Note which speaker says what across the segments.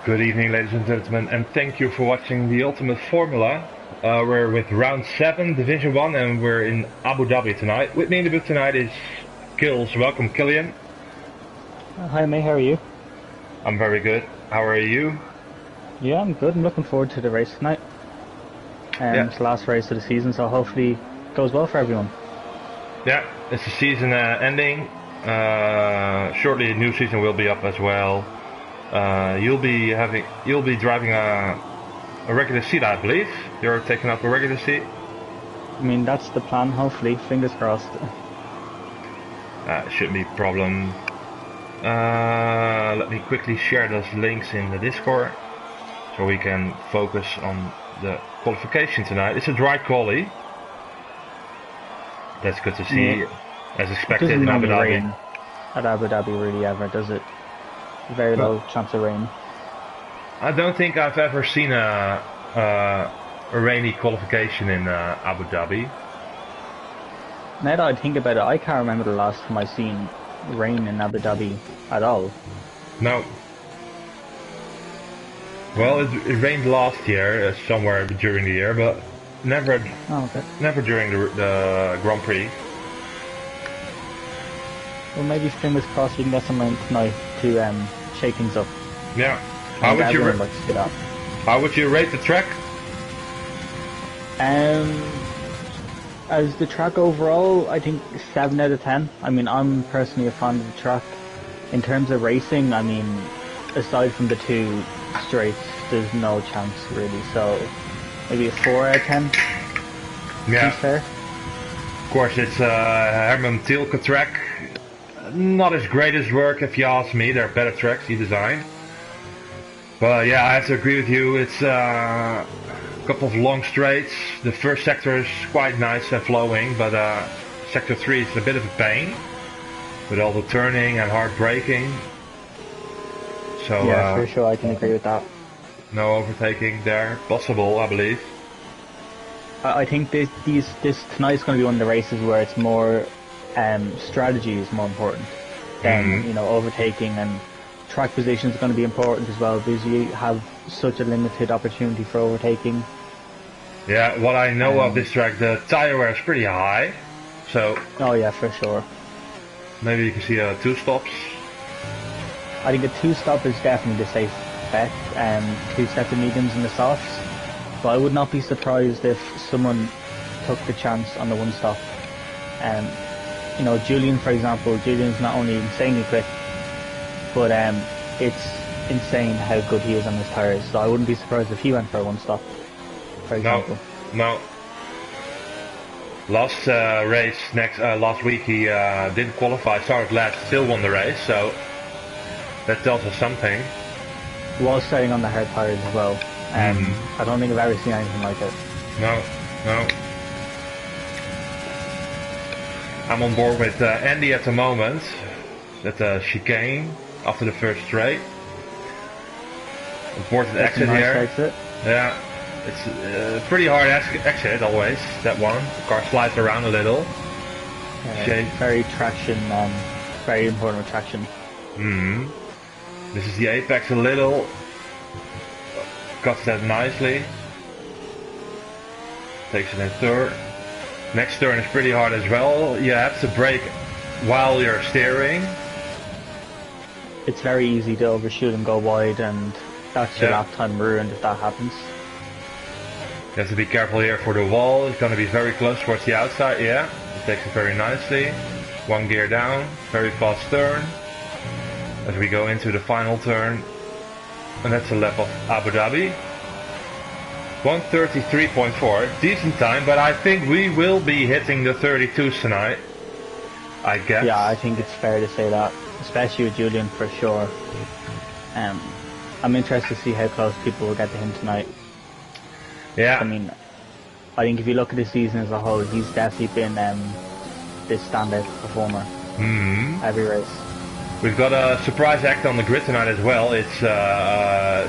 Speaker 1: Good evening, ladies and gentlemen, and thank you for watching the Ultimate Formula. We're with round 7, Division 1, and we're in Abu Dhabi tonight. With me in the booth tonight is Kills. Welcome, Killian.
Speaker 2: Hi, mate. How are you?
Speaker 1: I'm very good. How are you?
Speaker 2: Yeah, I'm good. I'm looking forward to the race tonight. It's the last race of the season, so hopefully it goes well for everyone.
Speaker 1: Yeah, it's the season ending. Shortly, a new season will be up as well. You'll be driving a regular seat, I believe. You're taking up a regular seat.
Speaker 2: I mean, that's the plan. Hopefully, fingers crossed.
Speaker 1: Shouldn't be a problem. Let me quickly share those links in the Discord so we can focus on the qualification tonight. It's a dry quali. That's good to see,
Speaker 2: Yeah.
Speaker 1: as expected in Abu Dhabi.
Speaker 2: Rain at Abu Dhabi really ever, does it? Very low chance of rain.
Speaker 1: I don't think I've ever seen a rainy qualification in Abu Dhabi.
Speaker 2: Now that I think about it, I can't remember the last time I seen rain in Abu Dhabi at all.
Speaker 1: No. Well, it rained last year, somewhere during the year, but never during the Grand Prix.
Speaker 2: Well, maybe fingers crossed we can get some rain tonight to shake things up.
Speaker 1: Yeah. How would you rate the track?
Speaker 2: As the track overall, I think 7 out of 10. I mean, I'm personally a fan of the track. In terms of racing, I mean, aside from the 2 straights, there's no chance really. So maybe a 4 out of 10.
Speaker 1: Yeah.
Speaker 2: Seems fair.
Speaker 1: Of course, it's Herman Tilke track. Not as great as work, if you ask me. There are better tracks he designed. But yeah, I have to agree with you. It's a couple of long straights. The first sector is quite nice and flowing, but sector 3 is a bit of a pain with all the turning and hard braking. So
Speaker 2: yeah, for sure, I can agree with that.
Speaker 1: No overtaking there possible, I believe.
Speaker 2: I think this tonight's going to be one of the races where it's more strategy is more important than overtaking, and track position is going to be important as well because you have such a limited opportunity for overtaking.
Speaker 1: Yeah, what I know of this track, the tire wear is pretty high, so...
Speaker 2: Oh yeah, for sure.
Speaker 1: Maybe you can see 2 stops.
Speaker 2: I think a 2-stop is definitely the safe bet, 2 sets of mediums and the softs, but I would not be surprised if someone took the chance on the 1-stop. Julian, for example, Julian's not only insanely quick, but it's insane how good he is on his tires, so I wouldn't be surprised if he went for a 1-stop, for example.
Speaker 1: No. Last race, last week he didn't qualify, started last, still won the race, so that tells us something.
Speaker 2: Was starting on the hard tires as well. I don't think I've ever seen anything like it.
Speaker 1: No. I'm on board with Andy at the moment, at the chicane, after the first straight. Important exit
Speaker 2: nice
Speaker 1: here.
Speaker 2: Exit.
Speaker 1: Yeah, it's a pretty hard exit always, that one. The car slides around a little.
Speaker 2: Very traction, very important with traction.
Speaker 1: This is the apex a little. Cuts that nicely. Takes it in third. Next turn is pretty hard as well. You have to brake while you're steering.
Speaker 2: It's very easy to overshoot and go wide, and that's your lap time ruined if that happens.
Speaker 1: You have to be careful here for the wall. It's going to be very close towards the outside. Yeah, it takes it very nicely. 1 gear down, very fast turn. As we go into the final turn. And that's a lap of Abu Dhabi. 1:33.4, decent time, but I think we will be hitting the 32s tonight, I guess.
Speaker 2: Yeah, I think it's fair to say that, especially with Julian for sure. I'm interested to see how close people will get to him tonight.
Speaker 1: Yeah.
Speaker 2: I mean, I think if you look at the season as a whole, he's definitely been this standout performer every race.
Speaker 1: We've got a surprise act on the grid tonight as well. It's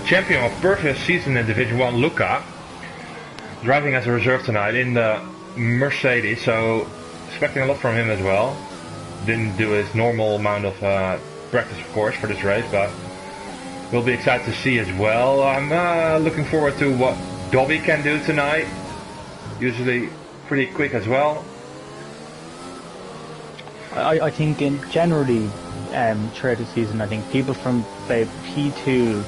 Speaker 1: champion of previous season in Division 1, Luca, driving as a reserve tonight in the Mercedes, so expecting a lot from him as well. Didn't do his normal amount of practice, of course, for this race, but will be excited to see as well. I'm looking forward to what Dhabi can do tonight. Usually pretty quick as well.
Speaker 2: I think in generally throughout the season, I think people from say P2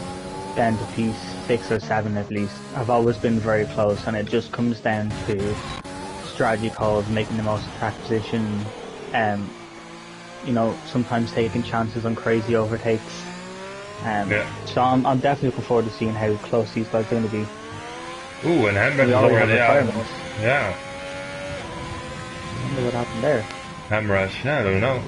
Speaker 2: down to P6 or 7 at least have always been very close, and it just comes down to strategy calls, making the most of track position, you know, sometimes taking chances on crazy overtakes. So I'm definitely looking forward to seeing how close these guys are going to be.
Speaker 1: Ooh, and Hamrush is already out. Yeah.
Speaker 2: I wonder what happened there.
Speaker 1: Hamrush, yeah, I don't know.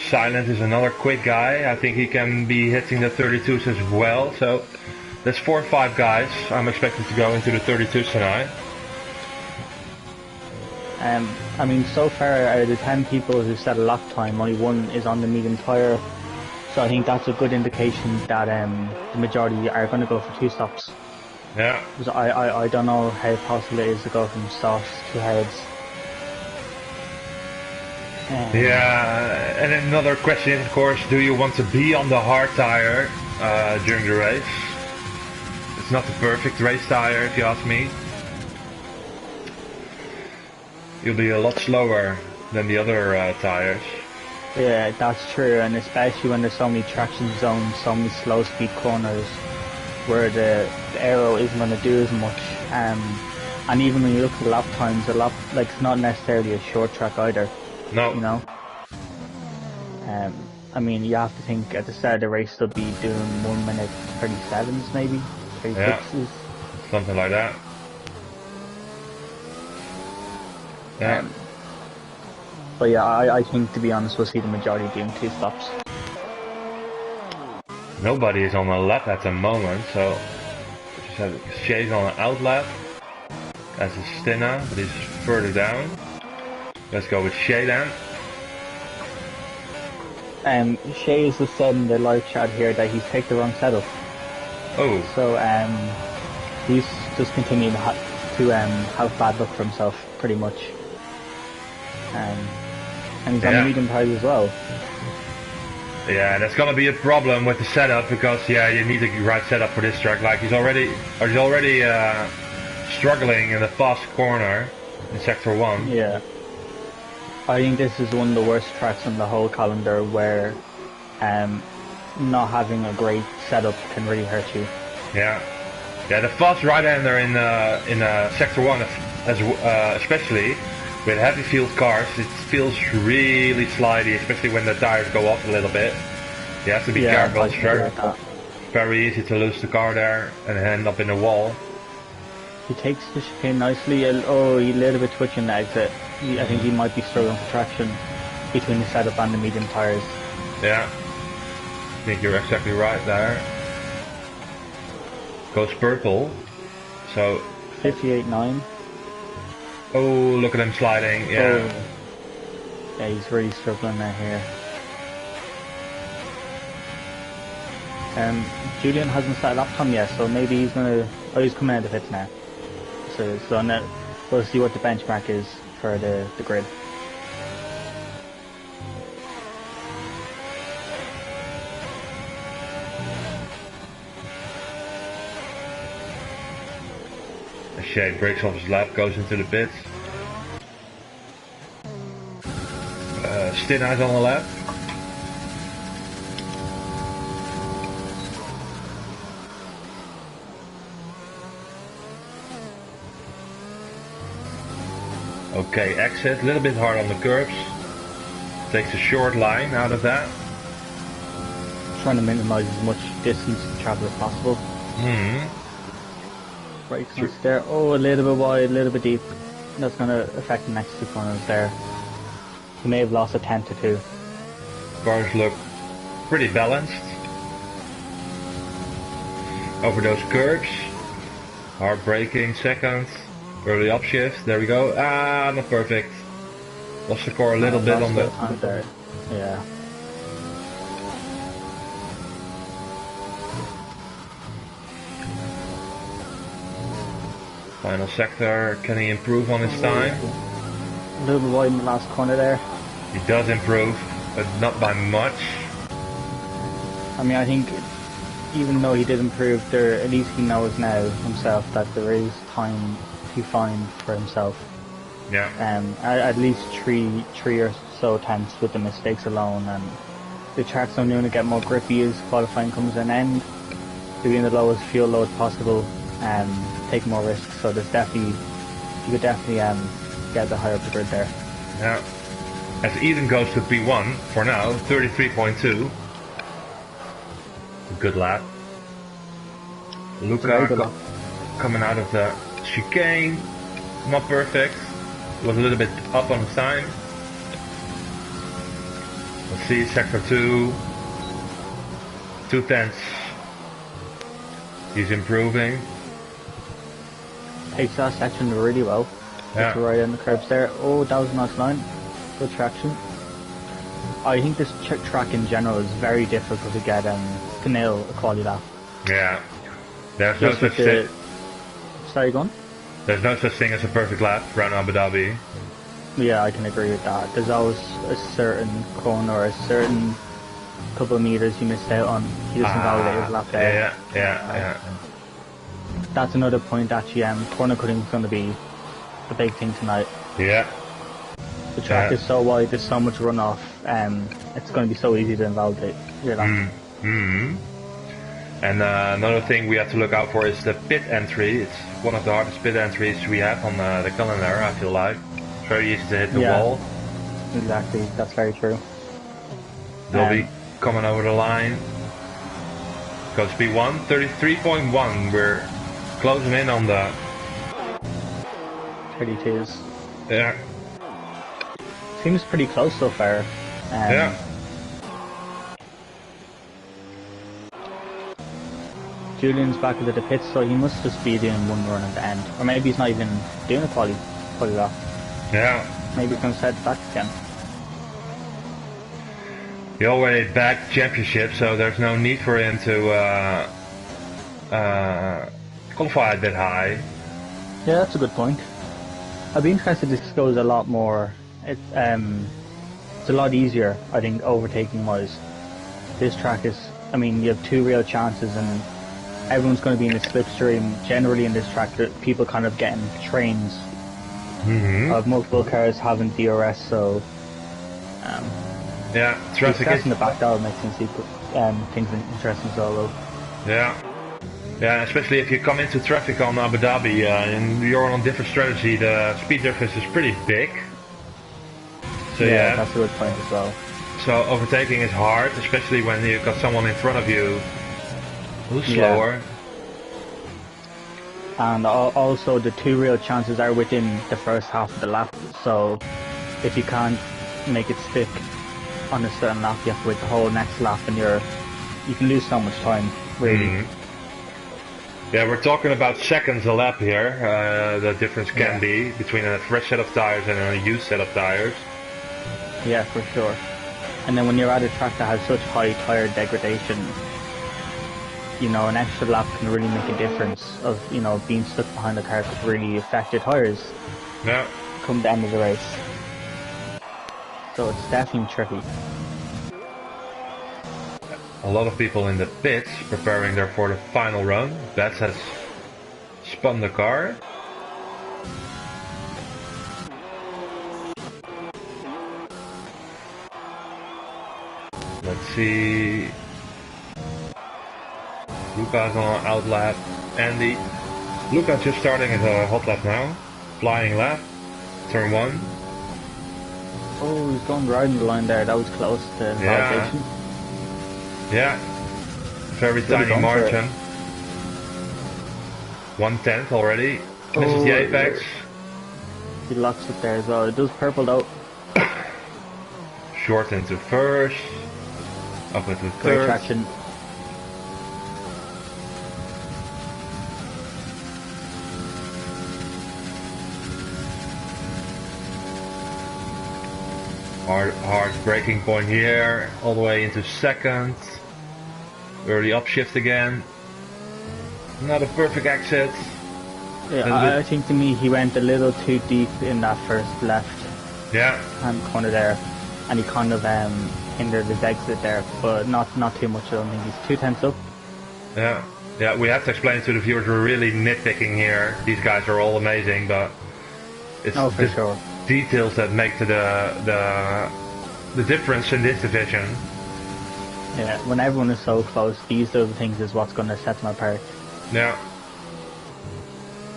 Speaker 1: Silent is another quick guy. I think he can be hitting the 32s as well. So there's 4 or 5 guys I'm expecting to go into the 32s tonight.
Speaker 2: I mean, so far out of the 10 people who set a lap time, only 1 is on the medium tyre. So I think that's a good indication that the majority are going to go for 2 stops.
Speaker 1: Yeah.
Speaker 2: Because I don't know how possible it is to go from softs to hards.
Speaker 1: Yeah, and another question is, of course, do you want to be on the hard tire during the race? It's not the perfect race tire, if you ask me. You'll be a lot slower than the other tires.
Speaker 2: Yeah, that's true, and especially when there's so many traction zones, so many slow speed corners, where the aero isn't going to do as much. And even when you look at the lap times, like it's not necessarily a short track either.
Speaker 1: No.
Speaker 2: You know? I mean, you have to think at the start of the race they'll be doing 1 minute 37s maybe, 36s.
Speaker 1: Yeah, something like that. Yeah.
Speaker 2: But yeah, I think, to be honest, we'll see the majority doing 2 stops.
Speaker 1: Nobody is on a lap at the moment, so just have Shay's on an out lap. As is Stina, but he's further down. Let's go with Shay then.
Speaker 2: Shay has just said in the live chat here that he's taken the wrong setup.
Speaker 1: Oh.
Speaker 2: So he's just continuing to have bad luck for himself, pretty much. And he's on the medium tires as well.
Speaker 1: Yeah, that's gonna be a problem with the setup, because you need the right setup for this track. Like he's already struggling in the fast corner in sector 1.
Speaker 2: Yeah. I think this is one of the worst tracks on the whole calendar, where not having a great setup can really hurt you.
Speaker 1: Yeah, the fast right-hander in sector 1, especially with heavy field cars, it feels really slidey, especially when the tires go off a little bit. You have to be careful. It's very easy to lose the car there and end up in a wall.
Speaker 2: He takes the chicane nicely. Oh, he's a little bit twitching the exit. I think he might be struggling for traction between the setup and the medium tires.
Speaker 1: Yeah, I think you're exactly right there. Goes purple, so
Speaker 2: 58.9.
Speaker 1: Oh, look at him sliding. Yeah.
Speaker 2: Oh. Yeah, he's really struggling there here. Julian hasn't set a lap time yet, so maybe he's gonna. Oh, he's coming out of the pits now. So now we'll see what the benchmark is for the grid.
Speaker 1: Shade breaks off his lap, goes into the pits. Stinhuis on the lap. Okay, exit, a little bit hard on the curbs. Takes a short line out of that.
Speaker 2: Trying to minimize as much distance to travel as possible. Brakes there. Oh, a little bit wide, a little bit deep. That's going to affect the next 2 corners there. He may have lost a tenth or 2.
Speaker 1: Cars look pretty balanced over those curbs. Hard braking, second. Early upshift, there we go. Ah, not perfect. Lost the core a little bit on the...
Speaker 2: there. Yeah.
Speaker 1: Final sector, can he improve on his time?
Speaker 2: A little bit wide in the last corner there.
Speaker 1: He does improve, but not by much.
Speaker 2: I mean, I think even though he did improve, there at least he knows now himself that there is time to find for himself.
Speaker 1: Yeah.
Speaker 2: At least three or so tenths with the mistakes alone, and the track's only going to get more grippy as qualifying comes to an end. Doing the lowest fuel load possible, take more risks. So there's definitely, you could definitely get the higher up the grid there.
Speaker 1: Yeah. As Eden goes to P1 for now, 33.2. Good lap. Luca coming out of the chicane, not perfect. Was a little bit up on his time. Let's see, sector 2. 2 tenths. He's improving.
Speaker 2: Takes that section really well.
Speaker 1: Yeah.
Speaker 2: Right on the curbs there. Oh, that was a nice line. Good traction. I think this track in general is very difficult to get to nail a quality lap.
Speaker 1: Yeah. There's no such thing.
Speaker 2: Sorry, go on?
Speaker 1: There's no such thing as a perfect lap around Abu Dhabi.
Speaker 2: Yeah, I can agree with that. There's always a certain corner or a certain couple of meters you missed out on. He doesn't validate his lap there.
Speaker 1: Yeah.
Speaker 2: That's another point actually. Corner cutting is going to be the big thing tonight.
Speaker 1: Yeah.
Speaker 2: The track is so wide, there's so much runoff, it's going to be so easy to invalidate your lap.
Speaker 1: And another thing we have to look out for is the pit entry. It's one of the hardest pit entries we have on the calendar, I feel like. It's very easy to hit the wall.
Speaker 2: Exactly, that's very true.
Speaker 1: They'll be coming over the line. Goes P1, 33.1. We're closing in on the
Speaker 2: 32s.
Speaker 1: Yeah.
Speaker 2: Seems pretty close so far.
Speaker 1: Yeah.
Speaker 2: Julian's back into the pits, so he must just be doing one run at the end. Or maybe he's not even doing a quali lap.
Speaker 1: Yeah.
Speaker 2: Maybe he's going to set back again.
Speaker 1: He already bagged championship, so there's no need for him to qualify a bit high.
Speaker 2: Yeah, that's a good point. I'd be interested if this goes a lot more. It's a lot easier, I think, overtaking wise. This track is, I mean, you have 2 real chances and everyone's going to be in a slipstream. Generally in this track, people kind of getting trains of multiple cars having DRS, so
Speaker 1: yeah, traffic
Speaker 2: is in the back, that would make things interesting solo.
Speaker 1: Yeah, especially if you come into traffic on Abu Dhabi and you're on a different strategy, the speed difference is pretty big. So yeah,
Speaker 2: that's a good point as well.
Speaker 1: So overtaking is hard, especially when you've got someone in front of you who's slower.
Speaker 2: And also the 2 real chances are within the first half of the lap, so if you can't make it stick on a certain lap, you have to wait the whole next lap and you can lose so much time, really.
Speaker 1: Yeah, we're talking about seconds a lap here. The difference can be between a fresh set of tires and a used set of tires.
Speaker 2: Yeah, for sure. And then when you're at a track that has such high tire degradation, you know, an extra lap can really make a difference of, you know, being stuck behind the car could really affect your tires come the end of the race. So it's definitely tricky.
Speaker 1: A lot of people in the pits preparing there for the final run. Bats has spun the car. Let's see. Luca's on an out lap. Andy. Luca just starting as a hot lap now. Flying lap. Turn 1.
Speaker 2: Oh, he's going right in the line there. That was close to validation.
Speaker 1: Yeah. Very tiny margin. 1/10 already. Misses the apex.
Speaker 2: He locks it there as well. It does purple though.
Speaker 1: Short into first. Up into
Speaker 2: Great
Speaker 1: third.
Speaker 2: traction.
Speaker 1: Hard braking point here, all the way into second. Early upshift again. Not a perfect exit.
Speaker 2: Yeah, I think to me he went a little too deep in that first left hand corner there, and he kind of hindered his exit there, but not too much. I don't think he's 2 tenths up.
Speaker 1: Yeah, yeah. We have to explain to the viewers we're really nitpicking here. These guys are all amazing, but it's
Speaker 2: for sure.
Speaker 1: details that make the difference in this division.
Speaker 2: Yeah, when everyone is so close, these little things is what's going to set them apart.
Speaker 1: Yeah.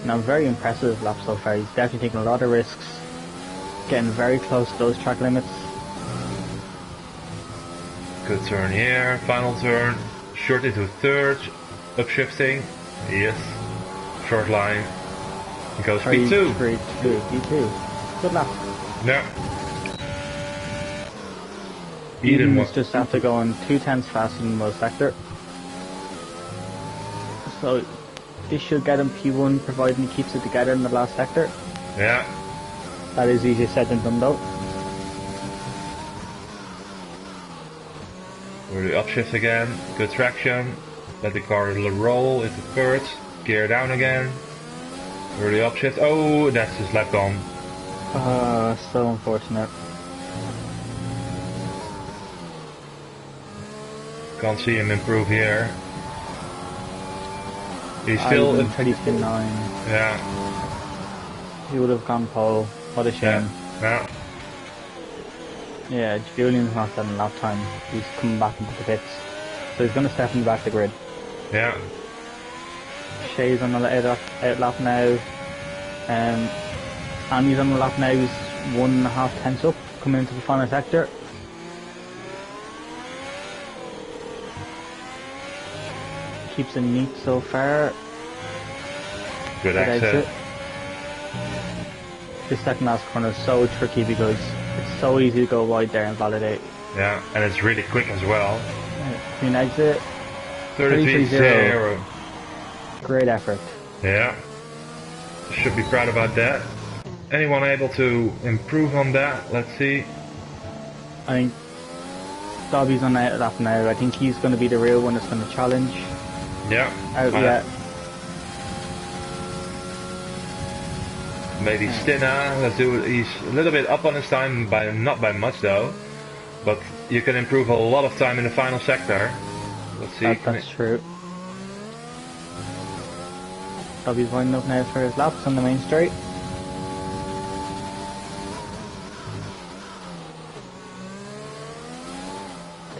Speaker 2: Now, very impressive lap so far. He's definitely taking a lot of risks, getting very close to those track limits.
Speaker 1: Good turn here, final turn, short into third, upshifting, yes, short line, he goes P2.
Speaker 2: P2, good lap.
Speaker 1: Yeah.
Speaker 2: Eden was just after going 2 tenths faster than most sector. So this should get him P1 providing he keeps it together in the last sector.
Speaker 1: Yeah.
Speaker 2: That is easier said than done though.
Speaker 1: Early upshift again, good traction, let the car roll into third, gear down again, early upshift, oh that's his lap gone.
Speaker 2: So unfortunate.
Speaker 1: Can't see him improve here. He's still
Speaker 2: in 39.
Speaker 1: Yeah.
Speaker 2: He would have gone pole. What a shame.
Speaker 1: Yeah.
Speaker 2: Yeah, Julian's not setting lap time. He's coming back into the pits. So he's going to step in the back of the grid.
Speaker 1: Yeah.
Speaker 2: Shay's on the out lap now. Andy's on the lap now. He's 1.5 tenths up coming into the final sector. Keeps it neat so far.
Speaker 1: Good exit.
Speaker 2: This second last corner is so tricky because it's so easy to go wide there and validate.
Speaker 1: Yeah, and it's really quick as well.
Speaker 2: Clean exit.
Speaker 1: 33-0.
Speaker 2: Great effort.
Speaker 1: Yeah. Should be proud about that. Anyone able to improve on that? Let's see.
Speaker 2: I think Dobby's on that lap now. I think he's going to be the real one that's going to challenge.
Speaker 1: Yeah.
Speaker 2: Yeah.
Speaker 1: Maybe Stinna, let's do it. He's a little bit up on his time, not by much though. But you can improve a lot of time in the final sector. Let's see.
Speaker 2: That's true. Dobby's winding up now for his laps on the main straight.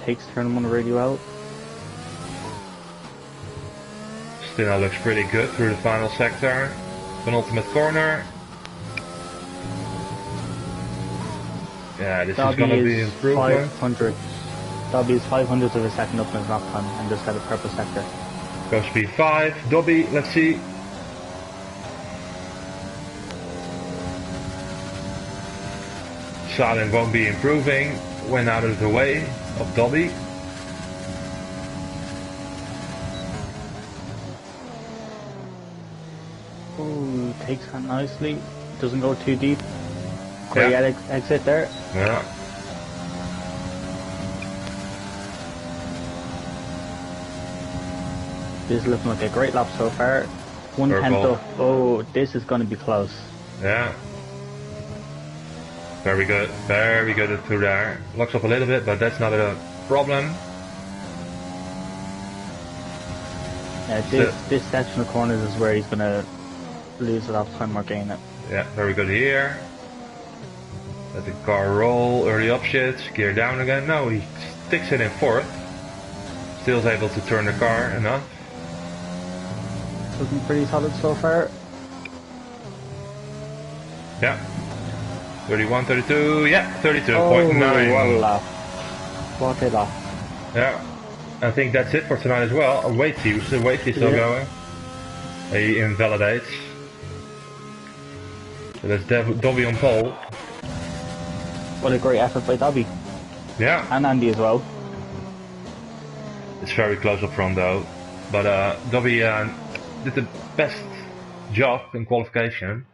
Speaker 2: Takes turn one really well.
Speaker 1: Stinna looks pretty good through the final sector. Penultimate corner. Yeah, this is gonna be improvement.
Speaker 2: 500. Dobby is 500th of a second up in his lap time and just had a purple sector.
Speaker 1: Go speed 5. Dobby, let's see. Salin won't be improving. Went out of the way of Dobby.
Speaker 2: Ooh, takes that nicely. Doesn't go too deep. Great exit there.
Speaker 1: Yeah.
Speaker 2: This is looking like a great lap so far. 1 tenth up. Oh, this is going to be close.
Speaker 1: Yeah. Very good through there. Locks up a little bit, but that's not a problem.
Speaker 2: Yeah, this section of corners is where he's going to lose a lot of time or gain it.
Speaker 1: Yeah, very good here. Let the car roll, early upshifts, gear down again. No, he sticks it in fourth. Still is able to turn the car enough.
Speaker 2: Looking pretty solid so far.
Speaker 1: Yeah. 31, 32, yeah, 32.9.
Speaker 2: What a lap. What a lap.
Speaker 1: Yeah. I think that's it for tonight as well. Waitsy's still going. He invalidates. So that's Dobby on pole.
Speaker 2: What a great effort by Dobby.
Speaker 1: Yeah.
Speaker 2: And Andy as well.
Speaker 1: It's very close up front though. But Dobby did the best job in qualification.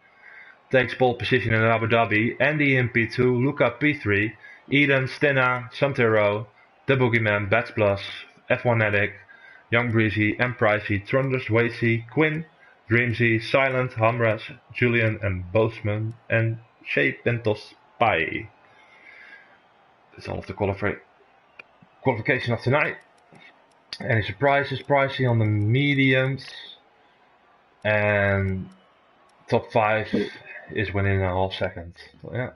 Speaker 1: Takes pole position in Abu Dhabi. Andy in P2, Luca P3, Eden, Stinna, Samtero, The Boogeyman, Bats Plus, F1 Addict, Young Breezy, M Pricey, Trunders, Wacy, Quinn, Dreamsy, Silent, Hamras, Julian and Boseman, and Shay Pentos Pai. That's all of the qualifier. qualification of tonight. Any surprises? Pricey on the mediums, and top 5 is within a half second. So, yeah.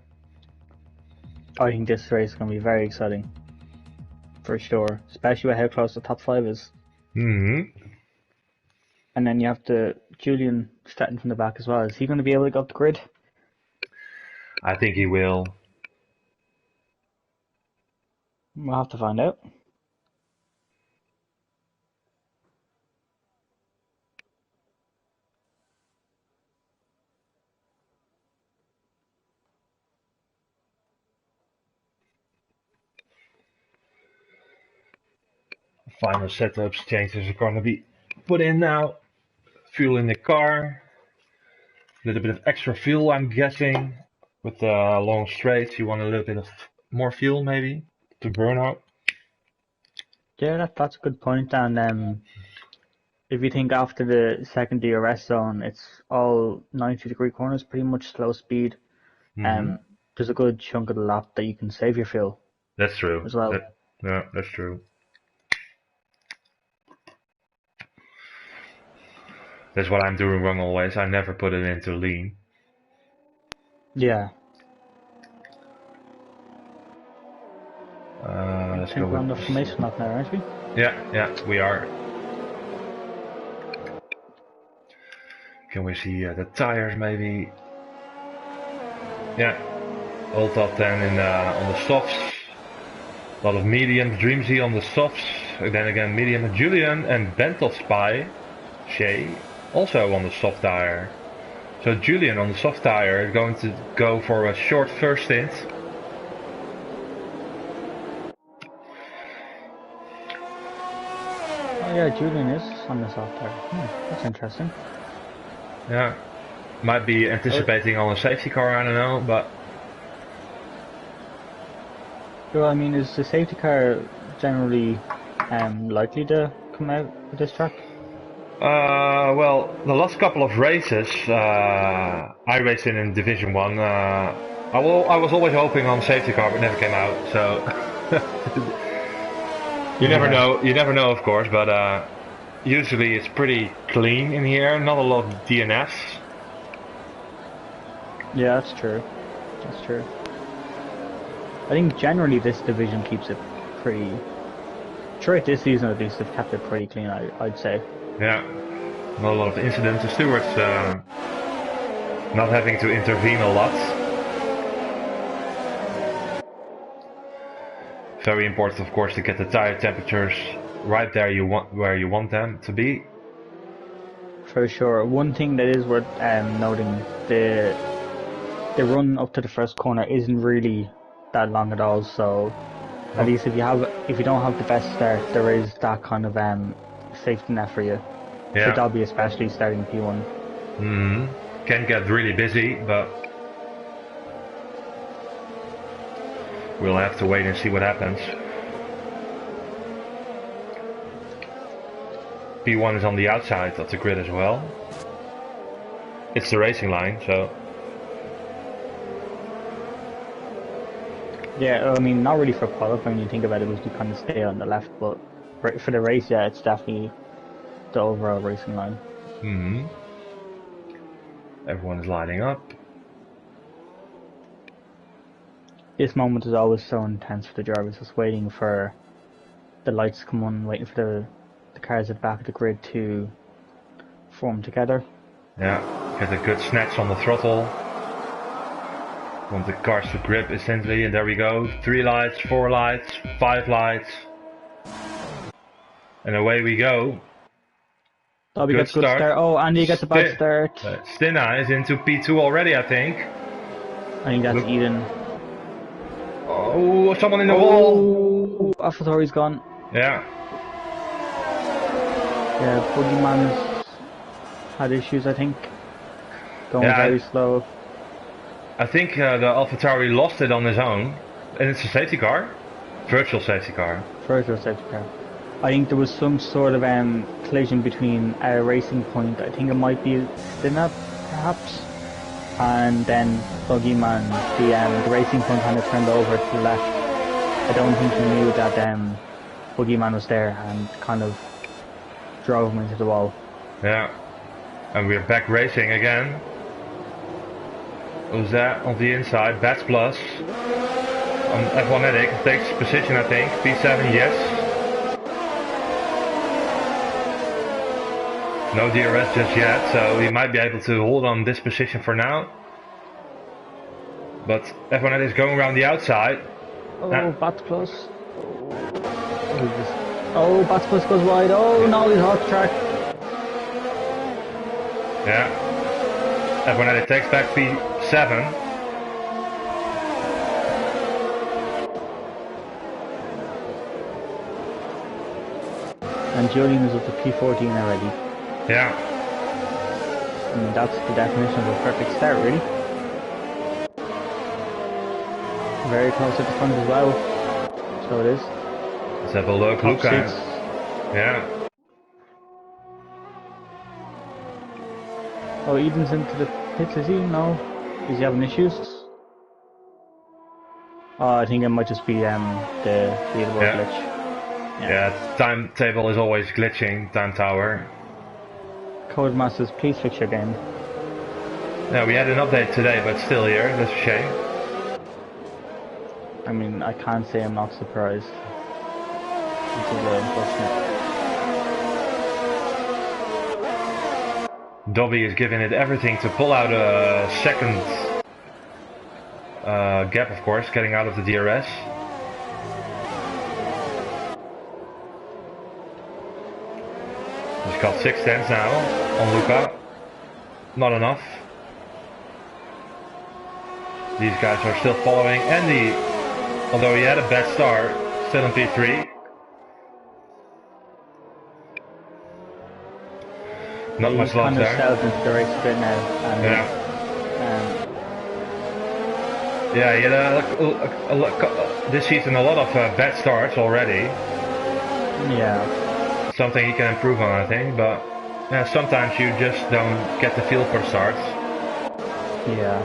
Speaker 2: I think this race is going to be very exciting, for sure, especially with how close the top 5 is.
Speaker 1: Mm-hmm.
Speaker 2: And then you have Julian starting from the back as well. Is he going to be able to go up the grid?
Speaker 1: I think he will.
Speaker 2: We'll have to find out.
Speaker 1: Final setups changes are going to be put in now. Fuel in the car. A little bit of extra fuel, I'm guessing. With the long straights, you want a little bit of more fuel maybe to burn out.
Speaker 2: Yeah, that's a good point. And if you think after the second DRS zone, it's all 90-degree corners, pretty much slow speed. There's a good chunk of the lap that you can save your fuel.
Speaker 1: That's true.
Speaker 2: As well.
Speaker 1: Yeah, that's true. That's what I'm doing wrong always. I never put it into lean.
Speaker 2: Yeah.
Speaker 1: Let's
Speaker 2: I
Speaker 1: go
Speaker 2: think we're on the
Speaker 1: with
Speaker 2: formation lap now, aren't we?
Speaker 1: Yeah, we are. Can we see the tires maybe? Yeah, all top 10 on the softs. A lot of medium, Dreamsy on the softs. And then again, medium Julian and Bentel Spy, Shay, also on the soft tire. So Julian on the soft tire is going to go for a short first stint.
Speaker 2: Oh yeah, Julian is on the soft tire. That's interesting.
Speaker 1: Yeah, might be anticipating on a safety car, I don't know, but...
Speaker 2: Well, I mean, is the safety car generally likely to come out with this track?
Speaker 1: Well, the last couple of races, I raced in Division 1. I was always hoping on safety car, but never came out, so... You never know, of course, but usually it's pretty clean in here, not a lot of DNS.
Speaker 2: Yeah, that's true. That's true. I think generally this division keeps it pretty... Throughout this season at least, they've kept it pretty clean, I'd say.
Speaker 1: Yeah, not a lot of incidents. The stewards not having to intervene a lot. Very important, of course, to get the tire temperatures right there where you want them to be.
Speaker 2: For sure. One thing that is worth noting, the run up to the first corner isn't really that long at all. So at least if you don't have the best start, there is that kind of safety net for you.
Speaker 1: Yeah.
Speaker 2: For Dhabi especially starting P1.
Speaker 1: Can get really busy, but we'll have to wait and see what happens. P1 is on the outside of the grid as well. It's the racing line, so...
Speaker 2: Yeah, I mean, not really for qualifying when you think about it, was to kind of stay on the left, but for the race, yeah, it's definitely the overall racing line.
Speaker 1: Everyone is lining up.
Speaker 2: This moment is always so intense for the drivers, just waiting for the lights to come on, waiting for the cars at the back of the grid to form together.
Speaker 1: Yeah, get a good snatch on the throttle. Want the cars to grip instantly, and there we go. 3 lights, 4 lights, 5 lights. And away we go.
Speaker 2: Bobby gets a good start. Oh, Andy gets a bad start.
Speaker 1: Stina is into P2 already, I think.
Speaker 2: I think that's Eden.
Speaker 1: Oh, someone in the wall.
Speaker 2: AlphaTauri's gone.
Speaker 1: Yeah.
Speaker 2: Yeah, Boogeyman's had issues, I think. Going very slow.
Speaker 1: I think the AlphaTauri lost it on his own. And it's a safety car. Virtual safety car.
Speaker 2: Virtual safety car. I think there was some sort of collision between a racing point. I think it might be Stina, perhaps. And then Boogeyman, the racing point kind of turned over to the left. I don't think he knew that boogeyman was there and kind of drove him into the wall.
Speaker 1: Yeah. And we're back racing again. Who's that on the inside? Bats Plus. On F1 Eddick takes position, I think. P7, yes. No DRS just yet, so he might be able to hold on this position for now. But F1 Eddick is going around the outside.
Speaker 2: Oh, Bats Plus. Oh, Bats Plus goes wide. Oh no, he's off track.
Speaker 1: Yeah. F1 Eddick takes back P7.
Speaker 2: And Julian is up to P14 already.
Speaker 1: Yeah.
Speaker 2: I mean, that's the definition of a perfect start, really. Very close at the front as well. So it is.
Speaker 1: Let's have a look.
Speaker 2: Top
Speaker 1: Luca.
Speaker 2: six.
Speaker 1: Yeah.
Speaker 2: Oh, Eden's into the pits, is he? No. Is he having issues? Oh, I think it might just be the leaderboard glitch.
Speaker 1: Yeah, timetable is always glitching, time tower.
Speaker 2: Codemasters, please fix your game.
Speaker 1: Yeah, we had an update today, but still here, that's a shame.
Speaker 2: I mean, I can't say I'm not surprised. This is unfortunate.
Speaker 1: Dhabi is giving it everything to pull out a second gap, of course, getting out of the DRS. He's got 6 tenths now on Luca. Not enough. These guys are still following Andy, although he had a bad start, still in P3. Not much left there.
Speaker 2: He's kind of settled into the race a bit now. And,
Speaker 1: yeah, he had this season a lot of bad starts already.
Speaker 2: Yeah.
Speaker 1: Something he can improve on, I think, but yeah, sometimes you just don't get the feel for starts.
Speaker 2: Yeah.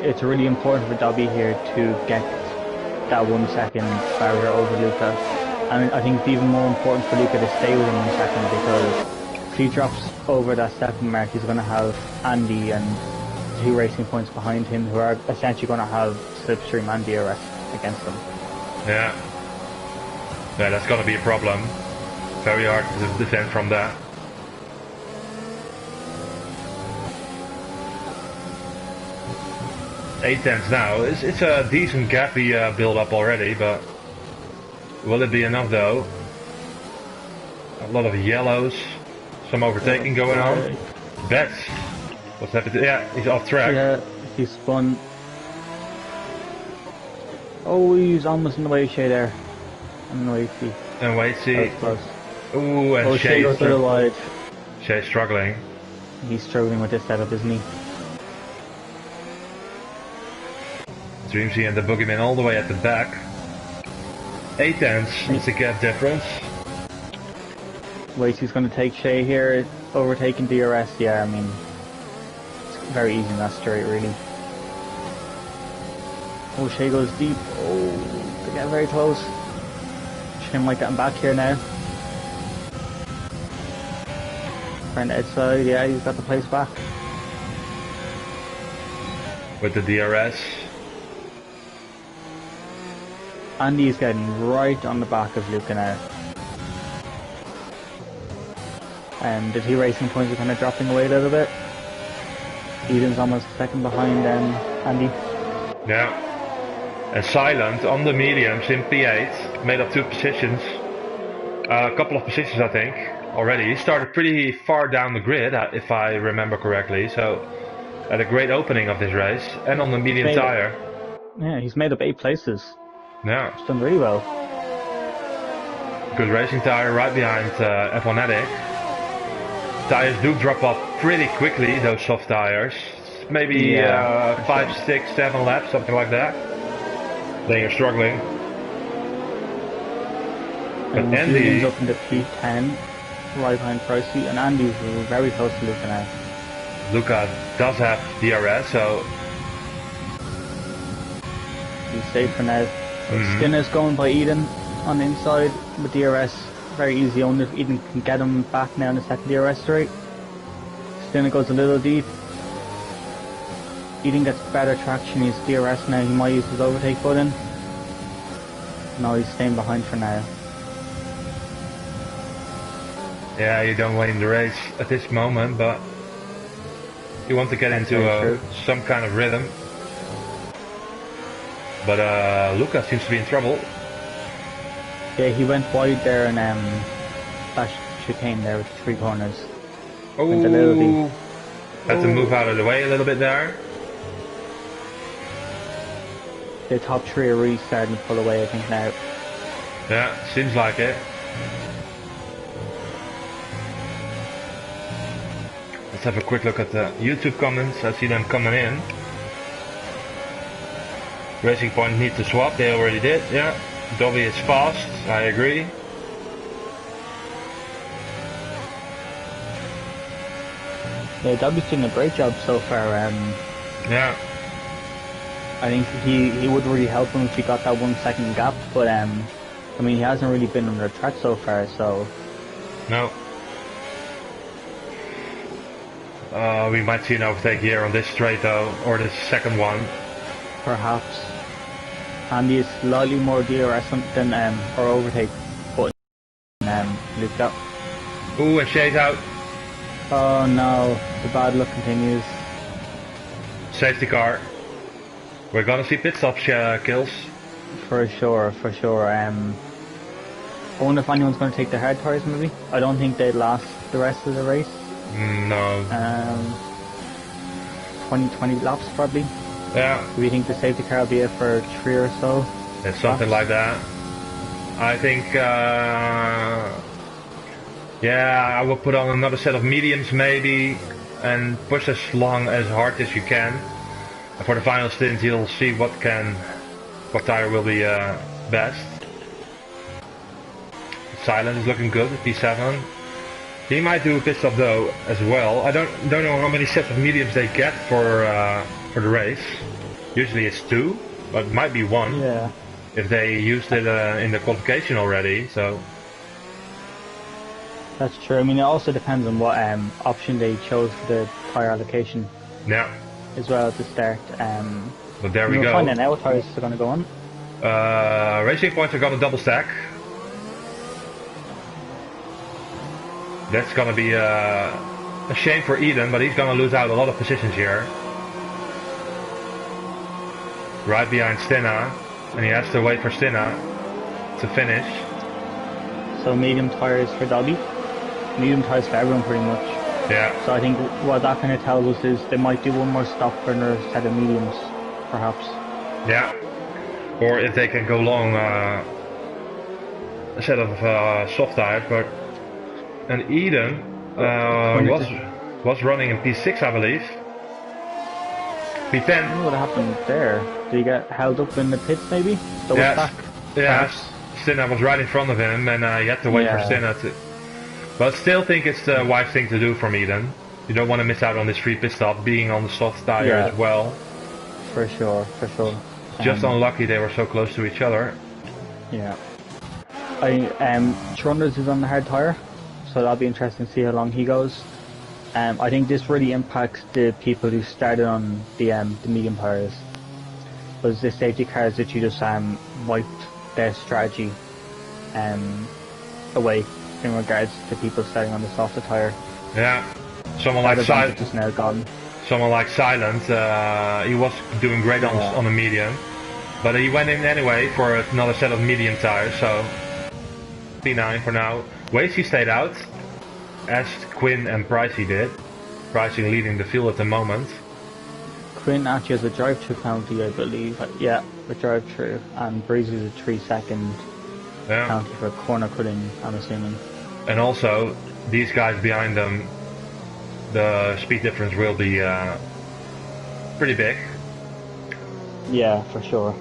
Speaker 2: It's really important for Dhabi here to get that 1 second barrier over Luca. And I think it's even more important for Luca to stay within 1 second, because if he drops over that second mark, he's going to have Andy and 2 racing points behind him who are essentially going to have slipstream and DRS against them.
Speaker 1: Yeah. Yeah, that's going to be a problem. Very hard to defend from that. Eight tenths now. It's a decent gap we built up already, but will it be enough though? A lot of yellows, some overtaking going on. Bets. What's happened? Yeah, he's off track.
Speaker 2: Yeah, he spun. Oh, he's almost in the way Shea there. On the way see.
Speaker 1: And wait, see.
Speaker 2: That was close.
Speaker 1: Ooh, and
Speaker 2: Shea goes a little wide.
Speaker 1: Shea's struggling.
Speaker 2: He's struggling with this setup, isn't he?
Speaker 1: Dreamsy and the Boogeyman all the way at the back. 8 tenths is the gap difference.
Speaker 2: Wait, he's going to take Shea here, overtaking DRS. Yeah, I mean, it's very easy in that straight, really. Oh, Shea goes deep. Oh, they get very close. Shea might get him back here now. Friend outside, yeah, he's got the place back.
Speaker 1: With the DRS.
Speaker 2: Andy's getting right on the back of Luca now. And the 2 racing points are kind of dropping away a little bit. Eden's almost a second behind Andy.
Speaker 1: Yeah. And Silent on the mediums in P8 made up 2 positions. A couple of positions, I think, already. He started pretty far down the grid, if I remember correctly. So, at a great opening of this race. And on the medium tire.
Speaker 2: Yeah, he's made up 8 places.
Speaker 1: Yeah.
Speaker 2: He's done really well.
Speaker 1: Good racing tire right behind F1 Eddick. Tires do drop off pretty quickly, those soft tires. Maybe 5, 6, 7 laps, something like that. They are struggling. But
Speaker 2: And
Speaker 1: Andy...
Speaker 2: Julian's up in the P10, right behind Pricey, and Andy's very close to Luca now.
Speaker 1: Luca does have DRS, so...
Speaker 2: He's safe for now. Skinner's going by Eden. on the inside with DRS. Very easy. Only if Eden can get him back now in the second DRS straight. Stinna goes a little deep. Eden gets better traction. He's DRS now. He might use his overtake button. No, he's staying behind for now.
Speaker 1: Yeah, you don't win the race at this moment, but you want to get into some kind of rhythm. But Luca seems to be in trouble.
Speaker 2: Yeah, he went wide there and that chicane there with the 3 corners.
Speaker 1: Oh, had to move out of the way a little bit there.
Speaker 2: The top 3 are really starting to pull away, I think, now.
Speaker 1: Yeah, seems like it. Let's have a quick look at the YouTube comments. I see them coming in. Racing Point needs to swap, they already did, yeah. Dobby is fast, I agree.
Speaker 2: Yeah, Dobby's doing a great job so far.
Speaker 1: Yeah.
Speaker 2: I think he would really help him if he got that 1 second gap, but I mean, he hasn't really been under threat so far, so...
Speaker 1: No. We might see an overtake here on this straight though, or the second one.
Speaker 2: Perhaps. Andy is slightly more DRS than or overtake button Luca.
Speaker 1: Ooh, and Shay's out.
Speaker 2: Oh no, the bad luck continues.
Speaker 1: Safety car. We're gonna see pit stops kills.
Speaker 2: For sure, for sure. I wonder if anyone's going to take the hard tires maybe. I don't think they'd last the rest of the race.
Speaker 1: No.
Speaker 2: 20 laps probably.
Speaker 1: Yeah.
Speaker 2: Do we think the safety car will be here for 3 or so?
Speaker 1: It's something like that. I think, yeah, I will put on another set of mediums maybe, and push as hard as you can. And for the final stint, you'll see what tire will be best. Silent is looking good with P7. He might do a pit stop though as well. I don't know how many sets of mediums they get for the race. Usually it's 2, but it might be 1.
Speaker 2: Yeah.
Speaker 1: If they used it in the qualification already, so.
Speaker 2: That's true. I mean, it also depends on what option they chose for the tire allocation.
Speaker 1: Yeah.
Speaker 2: As well at the start.
Speaker 1: But there we go.
Speaker 2: We'll find out now what tires are going to go on.
Speaker 1: Racing Points are going to double stack. That's going to be a shame for Eden, but he's going to lose out a lot of positions here. Right behind Stinna, and he has to wait for Stinna to finish.
Speaker 2: So medium tires for Dhabi, medium tires for everyone pretty much.
Speaker 1: Yeah.
Speaker 2: So I think what that kind of tells us is they might do one more stop for another set of mediums, perhaps.
Speaker 1: Yeah. Or if they can go long, a set of soft tires, but... And Eden was running in P6, I believe. P10.
Speaker 2: I don't know what happened there. Did he get held up in the pits maybe? So
Speaker 1: yes.
Speaker 2: Back?
Speaker 1: Yeah, Stinna was right in front of him, and he had to wait for Stinna to... But still think it's the wise thing to do from Eden. You don't want to miss out on this free pit stop, being on the soft tire as well.
Speaker 2: For sure, for sure.
Speaker 1: Just unlucky they were so close to each other.
Speaker 2: Yeah. Trundles is on the hard tire, so that'll be interesting to see how long he goes. I think this really impacts the people who started on the medium tires. Because the safety cars that you just wiped their strategy away in regards to people starting on the softer tire.
Speaker 1: Yeah. Someone like Silent
Speaker 2: is now gone.
Speaker 1: Someone like Silent, he was doing great on the medium, but he went in anyway for another set of medium tires, so P9 for now. Wasey stayed out, as Quinn and Pricey did. Pricey leading the field at the moment.
Speaker 2: Quinn actually has a drive-through penalty, I believe. Yeah, a drive-through, and Breezy is a 3-second penalty for corner cutting, I'm assuming.
Speaker 1: And also, these guys behind them, the speed difference will be pretty big.
Speaker 2: Yeah, for sure.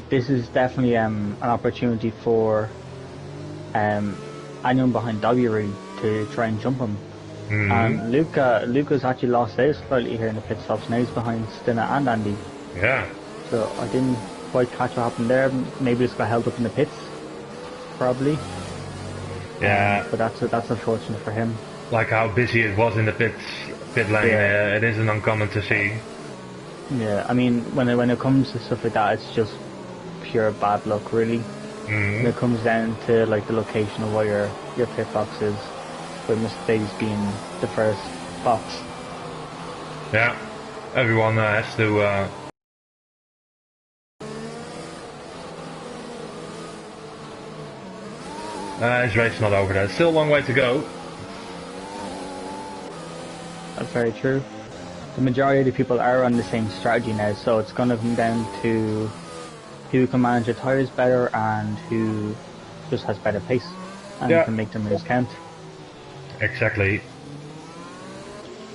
Speaker 2: This is definitely an opportunity for anyone behind W really to try and jump him. And Luca's actually lost out slightly here in the pit stops. Now he's behind Stinna and Andy.
Speaker 1: Yeah.
Speaker 2: So I didn't quite catch what happened there. Maybe it's got held up in the pits, probably.
Speaker 1: Yeah.
Speaker 2: But that's unfortunate for him.
Speaker 1: Like how busy it was in the pit lane, it isn't uncommon to see.
Speaker 2: Yeah, I mean, when it comes to stuff like that, it's just pure bad luck, really. When it comes down to like the location of where your pit box is, with Mercedes being the first box.
Speaker 1: Yeah, everyone has to. His race not over there. Still a long way to go.
Speaker 2: That's very true. The majority of the people are on the same strategy now, so it's going to come down to who can manage the tyres better and who just has better pace and can make the moves count.
Speaker 1: Exactly.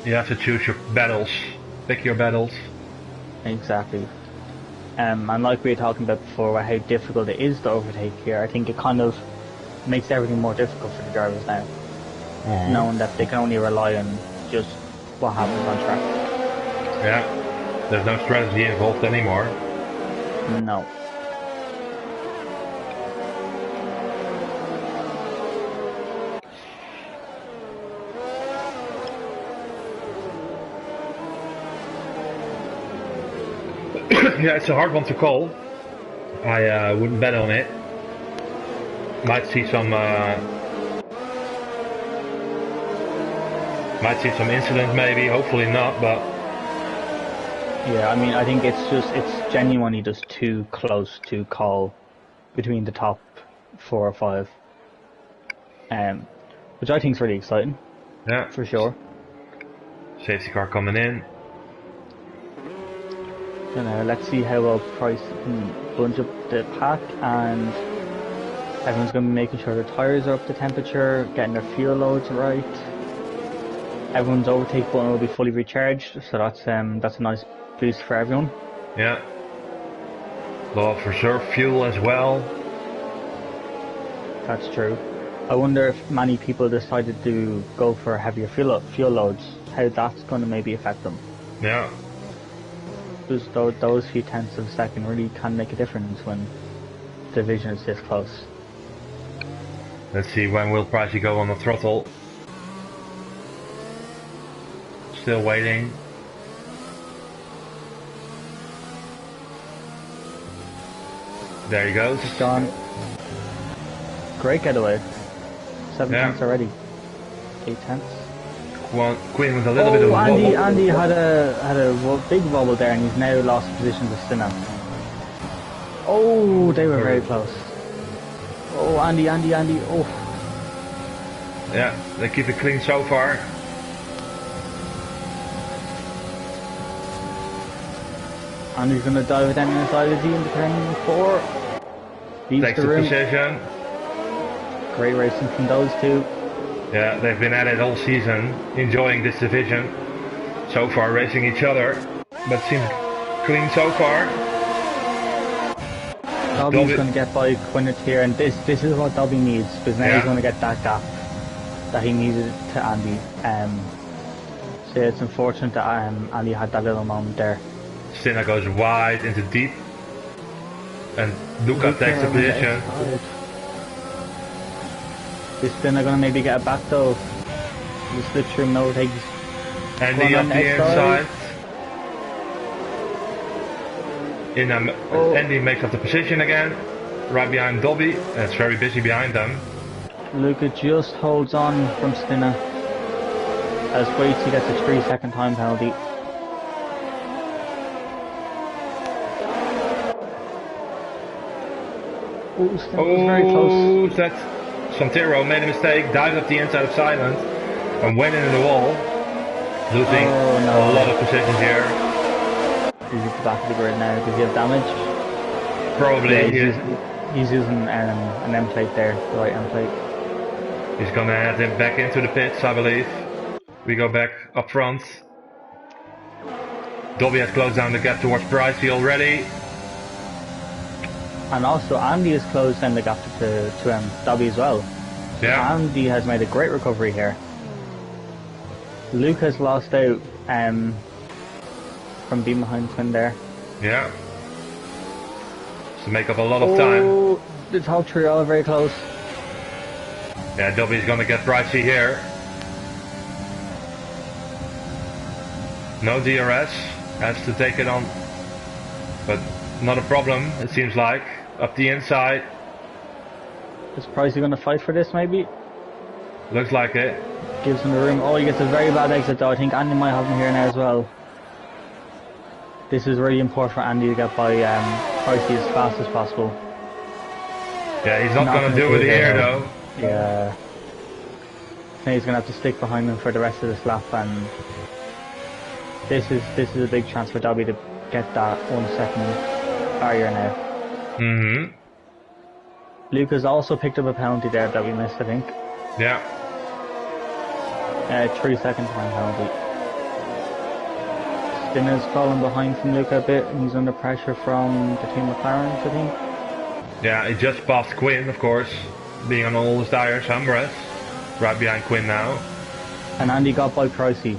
Speaker 1: You have to choose your battles. Pick your battles.
Speaker 2: Exactly. And like we were talking about before, how difficult it is to overtake here, I think it kind of makes everything more difficult for the drivers now, knowing that they can only rely on just what happens on track.
Speaker 1: Yeah, there's no strategy involved anymore.
Speaker 2: No.
Speaker 1: Yeah, it's a hard one to call. I wouldn't bet on it. Might see some incident maybe, hopefully not, but
Speaker 2: yeah, I mean, I think it's genuinely just too close to call between the top 4 or 5, which I think is really exciting.
Speaker 1: Yeah,
Speaker 2: for sure.
Speaker 1: Safety car coming in.
Speaker 2: And let's see how well Price can bunch up the pack, and everyone's going to be making sure their tyres are up to temperature, getting their fuel loads right. Everyone's overtake button will be fully recharged, so that's a nice boost for everyone.
Speaker 1: Yeah. Lot of reserve fuel as well.
Speaker 2: That's true. I wonder if many people decided to go for heavier fuel loads, how that's going to maybe affect them.
Speaker 1: Yeah.
Speaker 2: Because those few tenths of a second really can make a difference when the division is this close.
Speaker 1: Let's see, when will Pricey go on the throttle? Still waiting. There he goes.
Speaker 2: He's gone. Great getaway. 7 tenths already. 8 tenths.
Speaker 1: Quinn with a little bit of wobble.
Speaker 2: Andy had a big wobble there, and he's now lost position to Stina. Oh, they were very close. Oh, Andy, oh.
Speaker 1: Yeah, they keep it clean so far.
Speaker 2: Andy's gonna dive it down inside the into turn 4.
Speaker 1: Takes the position.
Speaker 2: Great racing from those two.
Speaker 1: Yeah, they've been at it all season, enjoying this division. So far racing each other, but seems clean so far.
Speaker 2: Dobby's going to get by Quinnett here, and this is what Dobby needs, because now he's going to get that gap that he needed to Andy. So it's unfortunate that Andy had that little moment there.
Speaker 1: Stina goes wide into deep, and Luca takes the position.
Speaker 2: Is Stina going to maybe get it back though? The slipstream no takes.
Speaker 1: Andy up the inside. Andy makes up the position again, right behind Dobby, and it's very busy behind them.
Speaker 2: Luca just holds on from Stina as waits he gets a 3-second time penalty. Oh, Stina was very close.
Speaker 1: That's Santero made a mistake, dived up the inside of Silent, and went into the wall, losing a lot of positions here.
Speaker 2: He's at the back of the grid now. Does he have damage?
Speaker 1: Probably.
Speaker 2: Yeah, he's using an M plate there, the right M plate.
Speaker 1: He's gonna head him back into the pits, I believe. We go back up front. Dobby has closed down the gap towards Pricey already.
Speaker 2: And also Andy has closed down the gap to Dobby as well.
Speaker 1: Yeah.
Speaker 2: Andy has made a great recovery here. Luke has lost out from being behind Quinn there.
Speaker 1: Yeah. to make up a lot of time.
Speaker 2: Oh, the top three are all very close.
Speaker 1: Yeah, Dobby's gonna get pricey here. No DRS, has to take it on, but not a problem, it seems like. Up the inside.
Speaker 2: Is Pricey going to fight for this, maybe?
Speaker 1: Looks like it.
Speaker 2: Gives him the room. Oh, he gets a very bad exit, though. I think Andy might have him here now as well. This is really important for Andy to get by Pricey as fast as possible.
Speaker 1: Yeah, he's not going to do it here, though.
Speaker 2: Yeah. Now he's going to have to stick behind him for the rest of this lap, and this is a big chance for Dhabi to get that 1 second barrier now.
Speaker 1: Mm-hmm.
Speaker 2: Lucas also picked up a penalty there that we missed, I think.
Speaker 1: Yeah.
Speaker 2: 3 second time penalty. Stinner's falling behind from Luca a bit, and he's under pressure from the team McLaren, I think.
Speaker 1: Yeah, he just passed Quinn, of course, being on all his tires. Humbrus, right behind Quinn now.
Speaker 2: And Andy got by Pricey.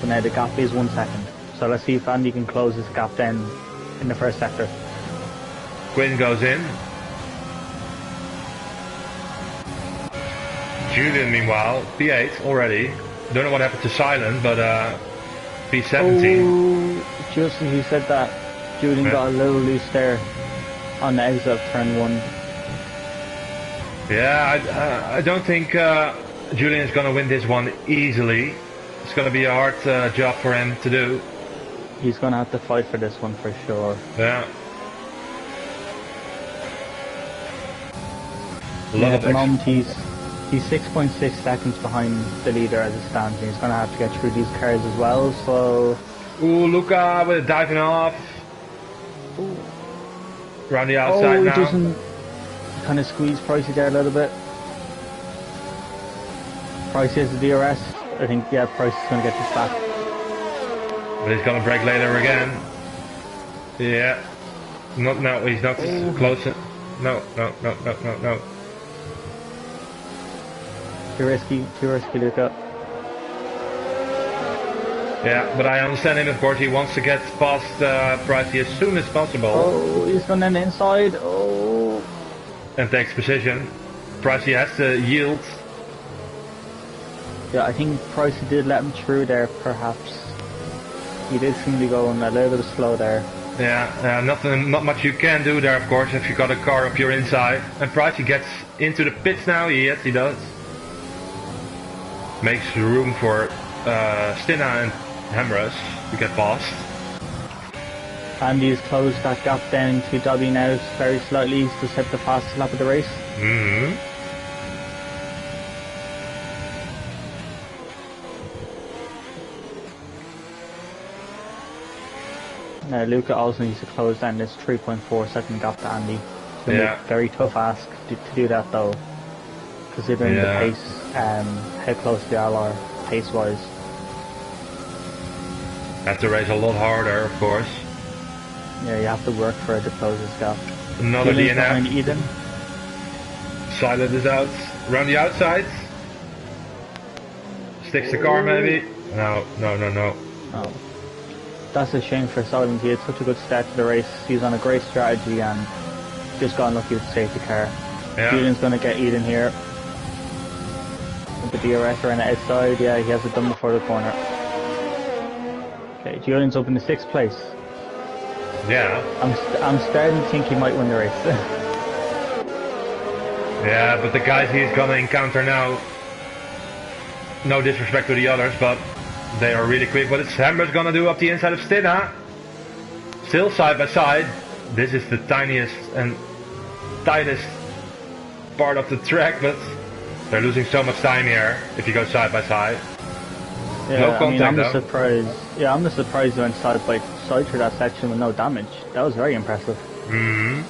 Speaker 2: So now the gap is 1 second. So let's see if Andy can close this gap then in the first sector.
Speaker 1: Quinn goes in. Julian, meanwhile, P8 already. Don't know what happened to Silent, but P17.
Speaker 2: Oh, just as you said that, Julian got a little loose there on the exit of turn 1.
Speaker 1: Yeah, I don't think Julian is going to win this one easily. It's going to be a hard job for him to do.
Speaker 2: He's going to have to fight for this one for sure.
Speaker 1: Yeah.
Speaker 2: At the moment he's 6.6 seconds behind the leader as it stands, and he's going to have to get through these cars as well, so...
Speaker 1: Ooh, Luca with a diving off.
Speaker 2: Ooh.
Speaker 1: Around the outside now.
Speaker 2: He doesn't kind of squeeze Pricey there a little bit. Pricey has the DRS. I think, yeah, Pricey's going to get this back.
Speaker 1: But he's going to brake later again. Yeah. No, he's not close. No.
Speaker 2: Too risky, Luca.
Speaker 1: Yeah, but I understand him, of course. He wants to get past Pricey as soon as possible.
Speaker 2: Oh, he's going in the inside. Oh.
Speaker 1: And takes position. Pricey has to yield.
Speaker 2: Yeah, I think Pricey did let him through there, perhaps. He did seem to be going a little bit slow there.
Speaker 1: Yeah, not much you can do there, of course, if you got a car up your inside. And Pricey gets into the pits now. Yes, he does. Makes room for Stinna and Hamras to get past.
Speaker 2: Andy's closed that gap down to Dhabi now very slightly to set the fastest lap of the race.
Speaker 1: Mm-hmm.
Speaker 2: Now Luca also needs to close down this 3.4 second gap to Andy. It's going to be a very tough ask to do that though, considering the pace, how close they all are pace-wise.
Speaker 1: Have to race a lot harder, of course.
Speaker 2: Yeah, you have to work for it to close this gap.
Speaker 1: Another DNF.
Speaker 2: Behind Eden.
Speaker 1: Silent is out. Around the outside. Sticks the car maybe. No.
Speaker 2: Oh. That's a shame for Silent. He had such a good start to the race. He's on a great strategy and just got unlucky with the safety car.
Speaker 1: Yeah.
Speaker 2: Julian's going to get Eden here. With the DRS around the outside. Yeah, he has it done before the corner. Okay, Julian's up in the 6th place.
Speaker 1: Yeah.
Speaker 2: I'm starting to think he might win the race.
Speaker 1: Yeah, but the guys he's gonna encounter now, no disrespect to the others, but they are really quick. What is Hammer's gonna do up the inside of Stinna? Still side by side. This is the tiniest and tightest part of the track, but they're losing so much time here if you go side by side.
Speaker 2: Yeah,
Speaker 1: no contact,
Speaker 2: I'm just surprised. Yeah, I'm just surprised they went side by side through that section with no damage. That was very impressive.
Speaker 1: Mm-hmm.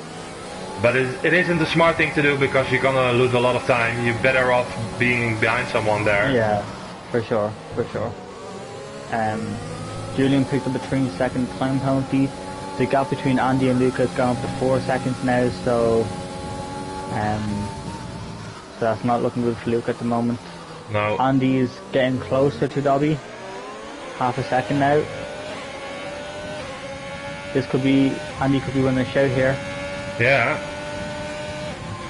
Speaker 1: But it isn't the smart thing to do because you're gonna lose a lot of time. You're better off being behind someone there.
Speaker 2: Yeah, for sure. Julian picked up a 3-second time penalty. The gap between Andy and Luca has gone up to 4 seconds now, so that's not looking good for Luca at the moment.
Speaker 1: No.
Speaker 2: Andy is getting closer to Dhabi. Half a second now. This could be, Andy could be winning a shout here.
Speaker 1: Yeah.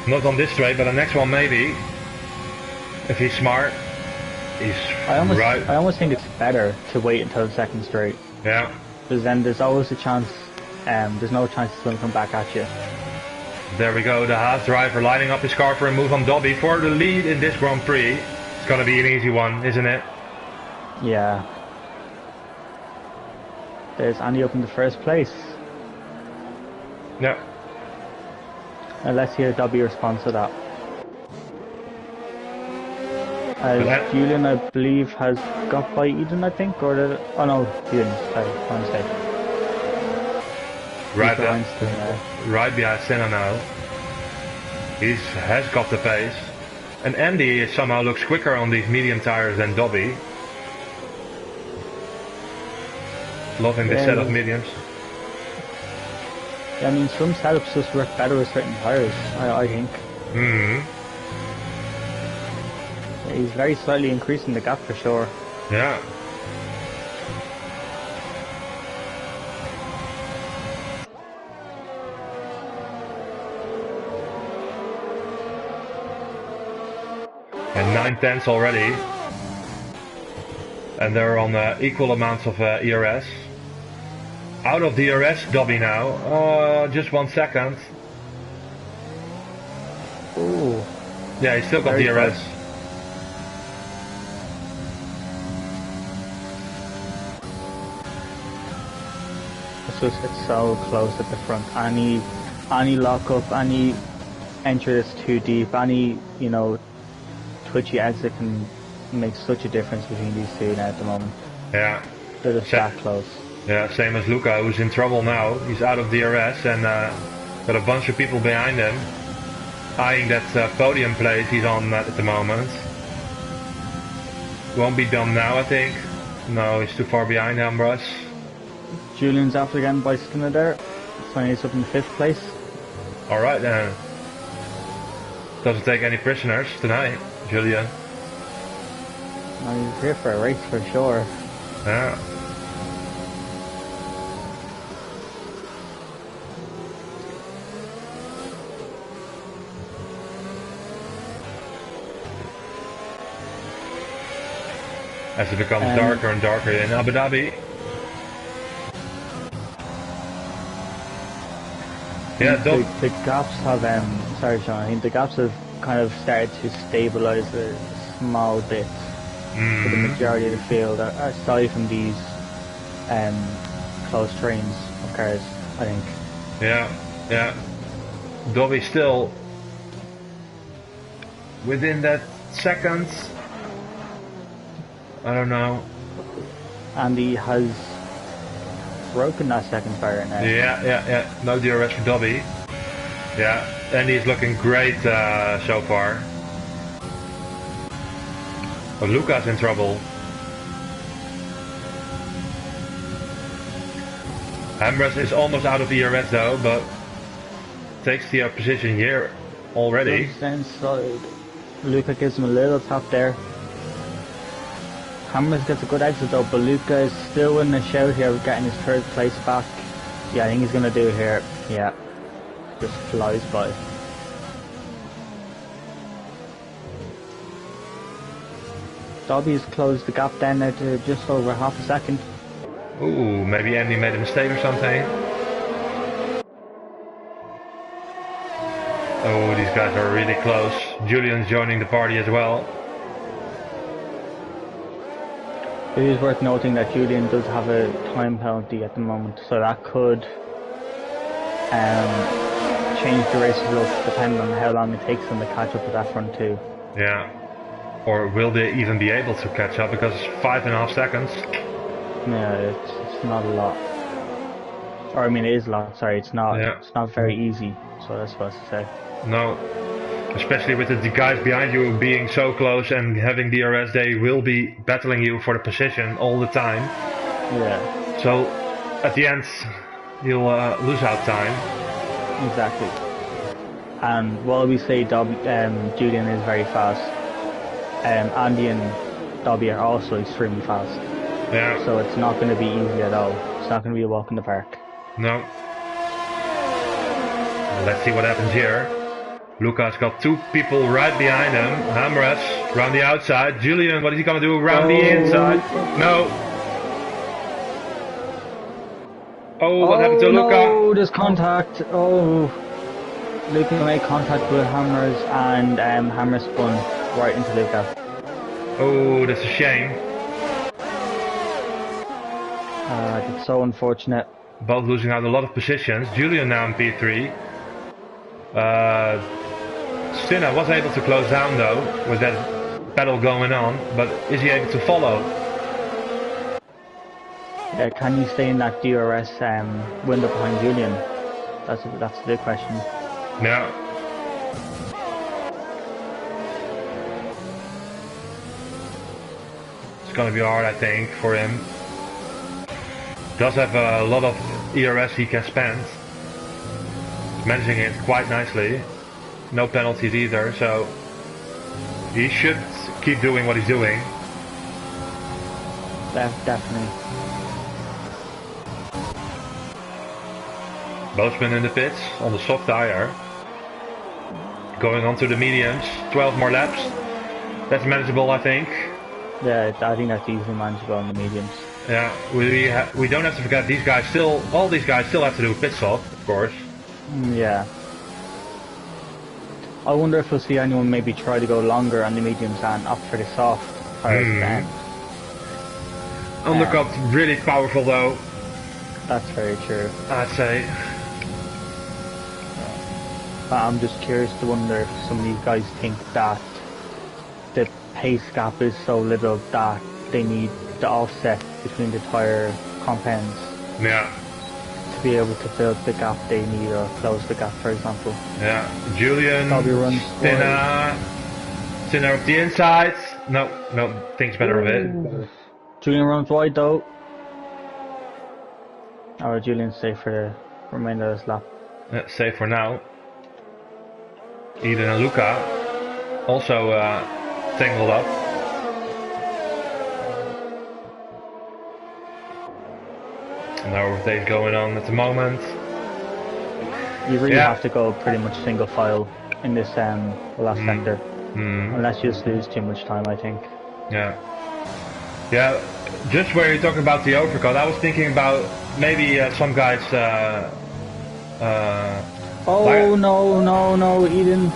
Speaker 1: Not on this straight, but the next one maybe. If he's smart, he's right.
Speaker 2: I almost think it's better to wait until the second straight.
Speaker 1: Yeah.
Speaker 2: Because then there's always a chance, there's no chance it's going to come back at you.
Speaker 1: There we go, the Haas driver lining up his car for a move on Dhabi for the lead in this Grand Prix. It's going to be an easy one, isn't it?
Speaker 2: Yeah. There's Andy up in the first place.
Speaker 1: Yeah.
Speaker 2: And let's hear Dhabi respond to that. Julian, I believe, has got by Eden, I think, or did it? Oh no, Eden, sorry, my mistake.
Speaker 1: Right behind Senna now. He has got the pace. And Andy somehow looks quicker on these medium tires than Dhabi. Loving the set of mediums.
Speaker 2: Yeah, I mean, some setups just work better with certain tires, I think. He's very slightly increasing the gap for sure.
Speaker 1: Yeah. And 9/10 already. And they're on equal amounts of ERS. Out of the ERS, Dhabi now. Just 1 second.
Speaker 2: Ooh.
Speaker 1: Yeah, he's still got the ERS.
Speaker 2: It's so close at the front. Any lock up, any entry that's too deep, any, you know, twitchy exit can make such a difference between these two now at the moment.
Speaker 1: Yeah.
Speaker 2: They're just that close.
Speaker 1: Yeah, same as Luca, who's in trouble now. He's out of DRS and got a bunch of people behind him, eyeing that podium place he's on at the moment. Won't be done now, I think. No, he's too far behind Ambrose.
Speaker 2: Julian's after getting bicycling there, so he's up in 5th place.
Speaker 1: Alright then. Doesn't take any prisoners tonight, Julian.
Speaker 2: No, he's here for a race for sure.
Speaker 1: Yeah. As it becomes darker and darker in Abu Dhabi. Yeah,
Speaker 2: the gaps have, sorry Sean, I think the gaps have kind of started to stabilise a small bit for the majority of the field, aside from these close trains of cars, I think.
Speaker 1: Yeah. Dhabi still within that second. I don't know.
Speaker 2: Andy has broken that second barrier now.
Speaker 1: Yeah. No DRS for Dhabi. Yeah, Andy's looking great so far. But Luca's in trouble. Ambrose is almost out of ERS though, but takes the position here already.
Speaker 2: Inside. Luca gives him a little tap there. Ambrose gets a good exit though, but Luca is still in the shout here with getting his 3rd place back. Yeah, I think he's going to do it here. Yeah, just flies by. Dhabi's closed the gap down now to just over half a second.
Speaker 1: Ooh, maybe Andy made a mistake or something. Oh, these guys are really close. Julian's joining the party as well.
Speaker 2: It is worth noting that Julian does have a time penalty at the moment, so that could change the race results depending on how long it takes them to catch up with that front two.
Speaker 1: Yeah. Or will they even be able to catch up, because 5.5 seconds.
Speaker 2: Yeah, it's not a lot. Or I mean, it is a lot. Sorry, it's not. Yeah. It's not very easy. So that's what I was supposed to say.
Speaker 1: No, especially with the guys behind you being so close and having DRS, they will be battling you for the position all the time.
Speaker 2: Yeah.
Speaker 1: So at the end, you'll lose out time.
Speaker 2: Exactly. And while we say Julian is very fast, Andy and Dhabi are also extremely fast.
Speaker 1: Yeah.
Speaker 2: So it's not going to be easy at all. It's not going to be a walk in the park.
Speaker 1: No. Let's see what happens here. Luca's got two people right behind him. Hamres around the outside. Julian, what is he gonna do around the inside? No. Oh, what happened to Luca?
Speaker 2: Oh, there's contact. Oh, Luca made contact with Hammers, and Hammers spun right into Luca.
Speaker 1: Oh, that's a shame.
Speaker 2: It's so unfortunate.
Speaker 1: Both losing out a lot of positions. Julian now in P3. Sinna was able to close down though, with that battle going on, but is he able to follow?
Speaker 2: Yeah, can you stay in that DRS window behind Julian? That's the big question.
Speaker 1: Yeah. It's gonna be hard, I think, for him. Does have a lot of ERS he can spend. Managing it quite nicely. No penalties either, so he should keep doing what he's doing.
Speaker 2: Definitely.
Speaker 1: Boatman in the pits on the soft tire. Going on to the mediums. 12 more laps. That's manageable, I think.
Speaker 2: Yeah, I think that's easily manageable on the mediums.
Speaker 1: Yeah, we don't have to forget these guys still. All these guys still have to do pit stop, of course.
Speaker 2: Yeah. I wonder if we'll see anyone maybe try to go longer on the mediums and opt for the soft tires at the end.
Speaker 1: Undercut really powerful though.
Speaker 2: That's very true.
Speaker 1: I'd say.
Speaker 2: But I'm just curious to wonder if some of these guys think that the pace gap is so little that they need the offset between the tire compounds.
Speaker 1: Yeah.
Speaker 2: To be able to build the gap they need or close the gap, for example.
Speaker 1: Yeah. Julian.
Speaker 2: Probably runs.
Speaker 1: Sinna up the inside. No, thinks better of it.
Speaker 2: Julian runs wide though. Or Julian's safe for the remainder of this lap.
Speaker 1: Yeah, safe for now. Eden and Luca also tangled up. No overtakes going on at the moment.
Speaker 2: You really have to go pretty much single file in this last sector. Unless you just lose too much time, I think.
Speaker 1: Yeah. Yeah, just where you're talking about the overcut, I was thinking about maybe some guys...
Speaker 2: no, Eden.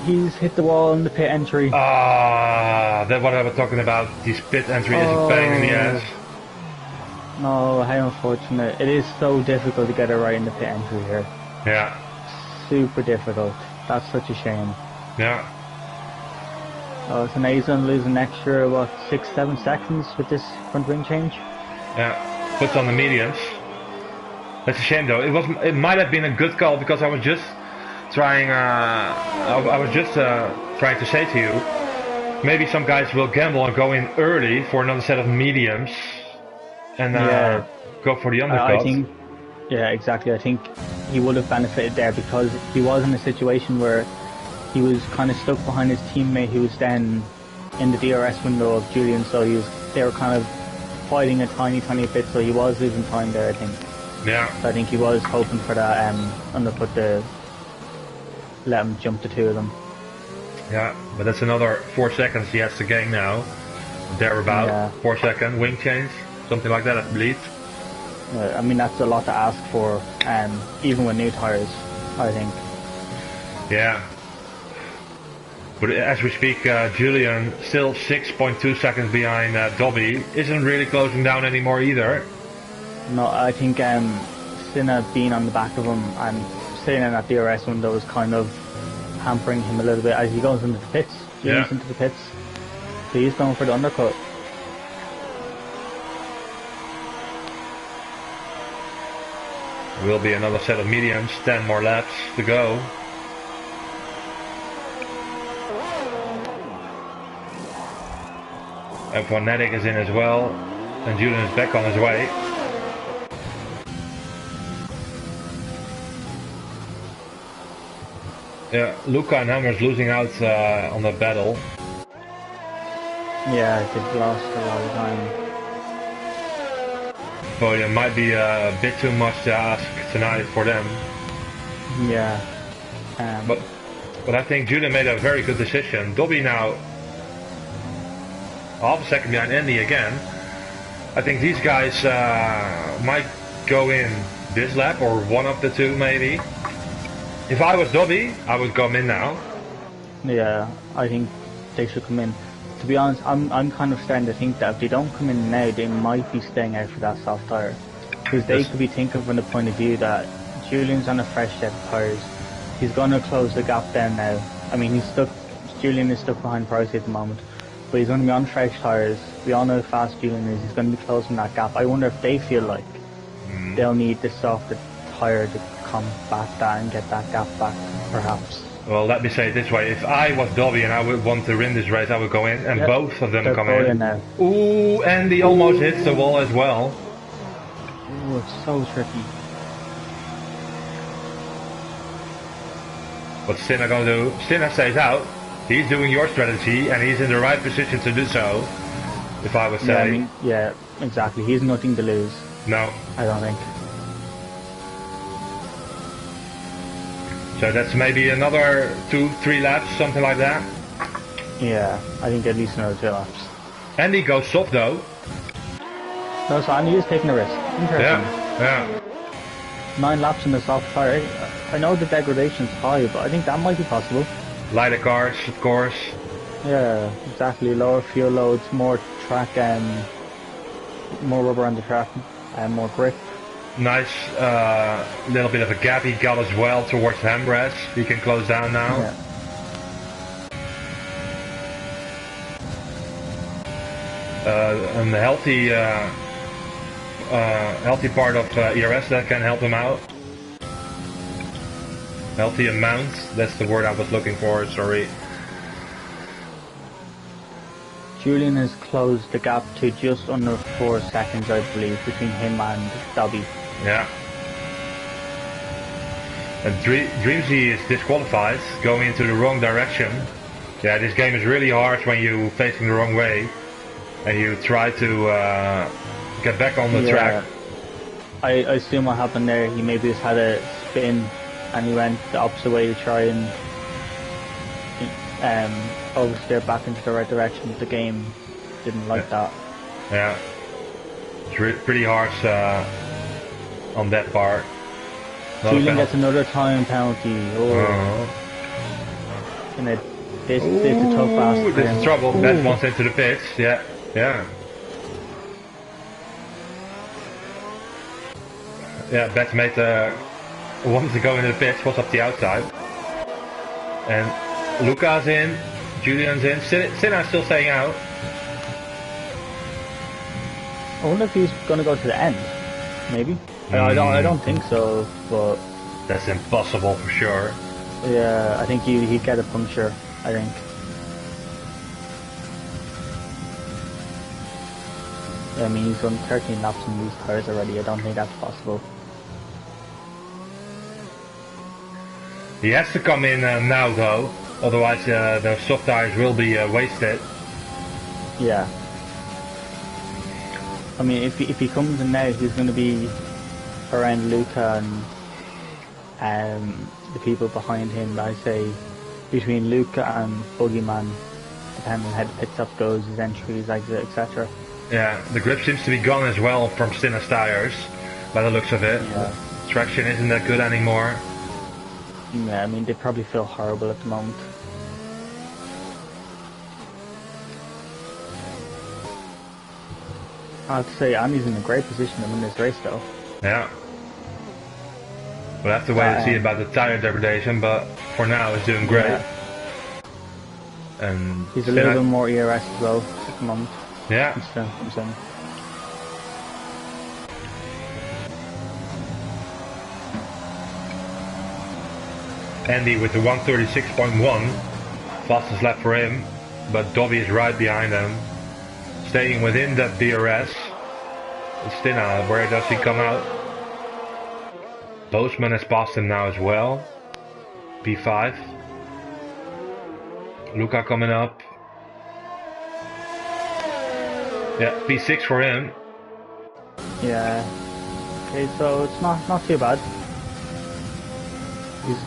Speaker 2: He's hit the wall in the pit entry.
Speaker 1: That's what I was talking about. This pit entry is a pain in the ass.
Speaker 2: No, how unfortunate. It is so difficult to get it right in the pit entry here.
Speaker 1: Yeah.
Speaker 2: Super difficult. That's such a shame.
Speaker 1: Yeah.
Speaker 2: Oh, so now he's going to lose an extra, 6-7 seconds with this front wing change?
Speaker 1: Yeah. Puts on the mediums. That's a shame though. It might have been a good call because I was just trying trying to say to you, maybe some guys will gamble and go in early for another set of mediums and go for the undercut.
Speaker 2: I think, yeah, exactly. I think he would have benefited there because he was in a situation where he was kind of stuck behind his teammate who was then in the DRS window of Julian, so they were kind of fighting a tiny bit, so he was losing time there, I think.
Speaker 1: Yeah.
Speaker 2: So I think he was hoping for that undercut to let him jump the two of them.
Speaker 1: Yeah, but that's another 4 seconds he has to gain now. Thereabout.
Speaker 2: Yeah.
Speaker 1: 4 second wing change, something like that, I believe.
Speaker 2: I mean, that's a lot to ask for, even with new tires, I think.
Speaker 1: Yeah. But as we speak, Julian still 6.2 seconds behind Dhabi. Isn't really closing down anymore either.
Speaker 2: No, I think Sinna being on the back of him and sitting in that DRS window is kind of hampering him a little bit as he goes into the pits. Into the pits. So he's going for the undercut.
Speaker 1: Will be another set of mediums, 10 more laps to go. F1 is in as well, and Julian is back on his way. Yeah, Luca and Hammers losing out on the battle.
Speaker 2: Yeah, they've lost a lot of time.
Speaker 1: podium might be a bit too much to ask tonight for them.
Speaker 2: Yeah.
Speaker 1: But I think Julian made a very good decision. Dobby now half a second behind Andy again. I think these guys might go in this lap, or one of the two maybe. If I was Dobby, I would come in now.
Speaker 2: Yeah, I think they should come in. To be honest, I'm kind of starting to think that if they don't come in now, they might be staying out for that soft tyre. Because they could be thinking from the point of view that Julian's on a fresh set of tyres. He's going to close the gap down now. I mean, Julian is stuck behind Price at the moment. But he's going to be on fresh tyres. We all know how fast Julian is. He's going to be closing that gap. I wonder if they feel like they'll need the softer tyre to combat that and get that gap back, perhaps.
Speaker 1: Well, let me say it this way. If I was Dobby and I would want to win this race, I would go in, and both of them come in.
Speaker 2: Now.
Speaker 1: Ooh, Andy almost hits the wall as well.
Speaker 2: Ooh, it's so tricky.
Speaker 1: What's Stina going to do? Stina stays out. He's doing your strategy, and he's in the right position to do so, if I would say.
Speaker 2: Yeah, I mean, yeah, exactly. He's nothing to lose.
Speaker 1: No.
Speaker 2: I don't think.
Speaker 1: So that's maybe another 2-3 laps, something like that.
Speaker 2: Yeah, I think at least another 2 laps.
Speaker 1: Andy goes soft though.
Speaker 2: No, so Andy is taking a risk. Interesting.
Speaker 1: Yeah.
Speaker 2: 9 laps in the soft tyre. I know the degradation's high, but I think that might be possible.
Speaker 1: Lighter cars, of course.
Speaker 2: Yeah, exactly. Lower fuel loads, more track, and more rubber on the track, and more grip.
Speaker 1: Nice little bit of a gap he got as well towards Hambres. He can close down now.
Speaker 2: Yeah.
Speaker 1: And the healthy part of ERS that can help him out. Healthy amount, that's the word I was looking for, sorry.
Speaker 2: Julian has closed the gap to just under 4 seconds, I believe, between him and Dhabi.
Speaker 1: Yeah. And Dreamsy is disqualified, going into the wrong direction. Yeah, this game is really hard when you're facing the wrong way and you try to get back on the track.
Speaker 2: I assume what happened there, he maybe just had a spin and he went the opposite way to try and oversteer back into the right direction. The game didn't like that.
Speaker 1: Yeah. It's pretty harsh on that part.
Speaker 2: Julian gets another time penalty. And this is a tough ask.
Speaker 1: This is trouble. That wants into the pits. Yeah. Yeah, Batmate wanted to go into the pits, was up the outside. And Luca's in, Julian's in, Sinna's still staying out.
Speaker 2: I wonder if he's going to go to the end, maybe. I don't think so, but...
Speaker 1: That's impossible for sure.
Speaker 2: Yeah, I think he'd get a puncture, I think. I mean, he's done 13 laps in these tyres already. I don't think that's possible.
Speaker 1: He has to come in now though, otherwise the soft tyres will be wasted.
Speaker 2: Yeah. I mean, if he comes in now, he's going to be around Luca and the people behind him. I say between Luca and Boogeyman, depending on how the pit stop goes, his entries, exit, etc.
Speaker 1: Yeah, the grip seems to be gone as well from Stinna's tires, by the looks of it.
Speaker 2: Yeah.
Speaker 1: Traction isn't that good anymore.
Speaker 2: Yeah, I mean, they probably feel horrible at the moment. I have to say, Andy's in a great position to win this race, though.
Speaker 1: Yeah. We'll have to wait and see about the tire degradation, but for now he's doing great.
Speaker 2: Yeah.
Speaker 1: And
Speaker 2: he's a little bit more ERS as well at the moment.
Speaker 1: Yeah. Andy with the 136.1, fastest lap for him, but Dobby is right behind him, staying within that DRS. Stinna, where does he come out? Bozeman has passed him now as well. P5. Luca coming up. Yeah, P6 for him.
Speaker 2: Yeah. Okay, so it's not too bad.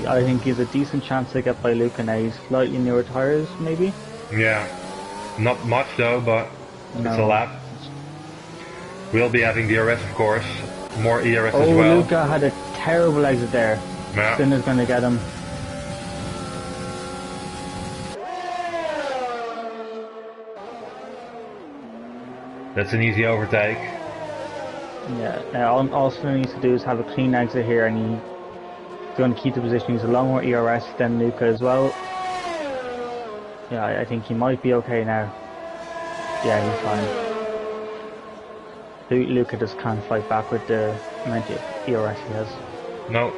Speaker 2: I think he's a decent chance to get by Luca now. He's slightly newer tires, maybe?
Speaker 1: Yeah, not much though, but it's a
Speaker 2: No.
Speaker 1: lap. We'll be having DRS, of course. More ERS as
Speaker 2: Oh,
Speaker 1: well.
Speaker 2: Luca had a terrible exit there.
Speaker 1: Yeah.
Speaker 2: Sinner's going to get him.
Speaker 1: That's an easy overtake.
Speaker 2: Yeah, now all Sinner needs to do is have a clean exit here, and he's going to keep the position. He's a lot more ERS than Luca as well. Yeah, I think he might be okay now. Yeah, he's fine. Luca just can't fight back with the amount of ERS he has.
Speaker 1: No.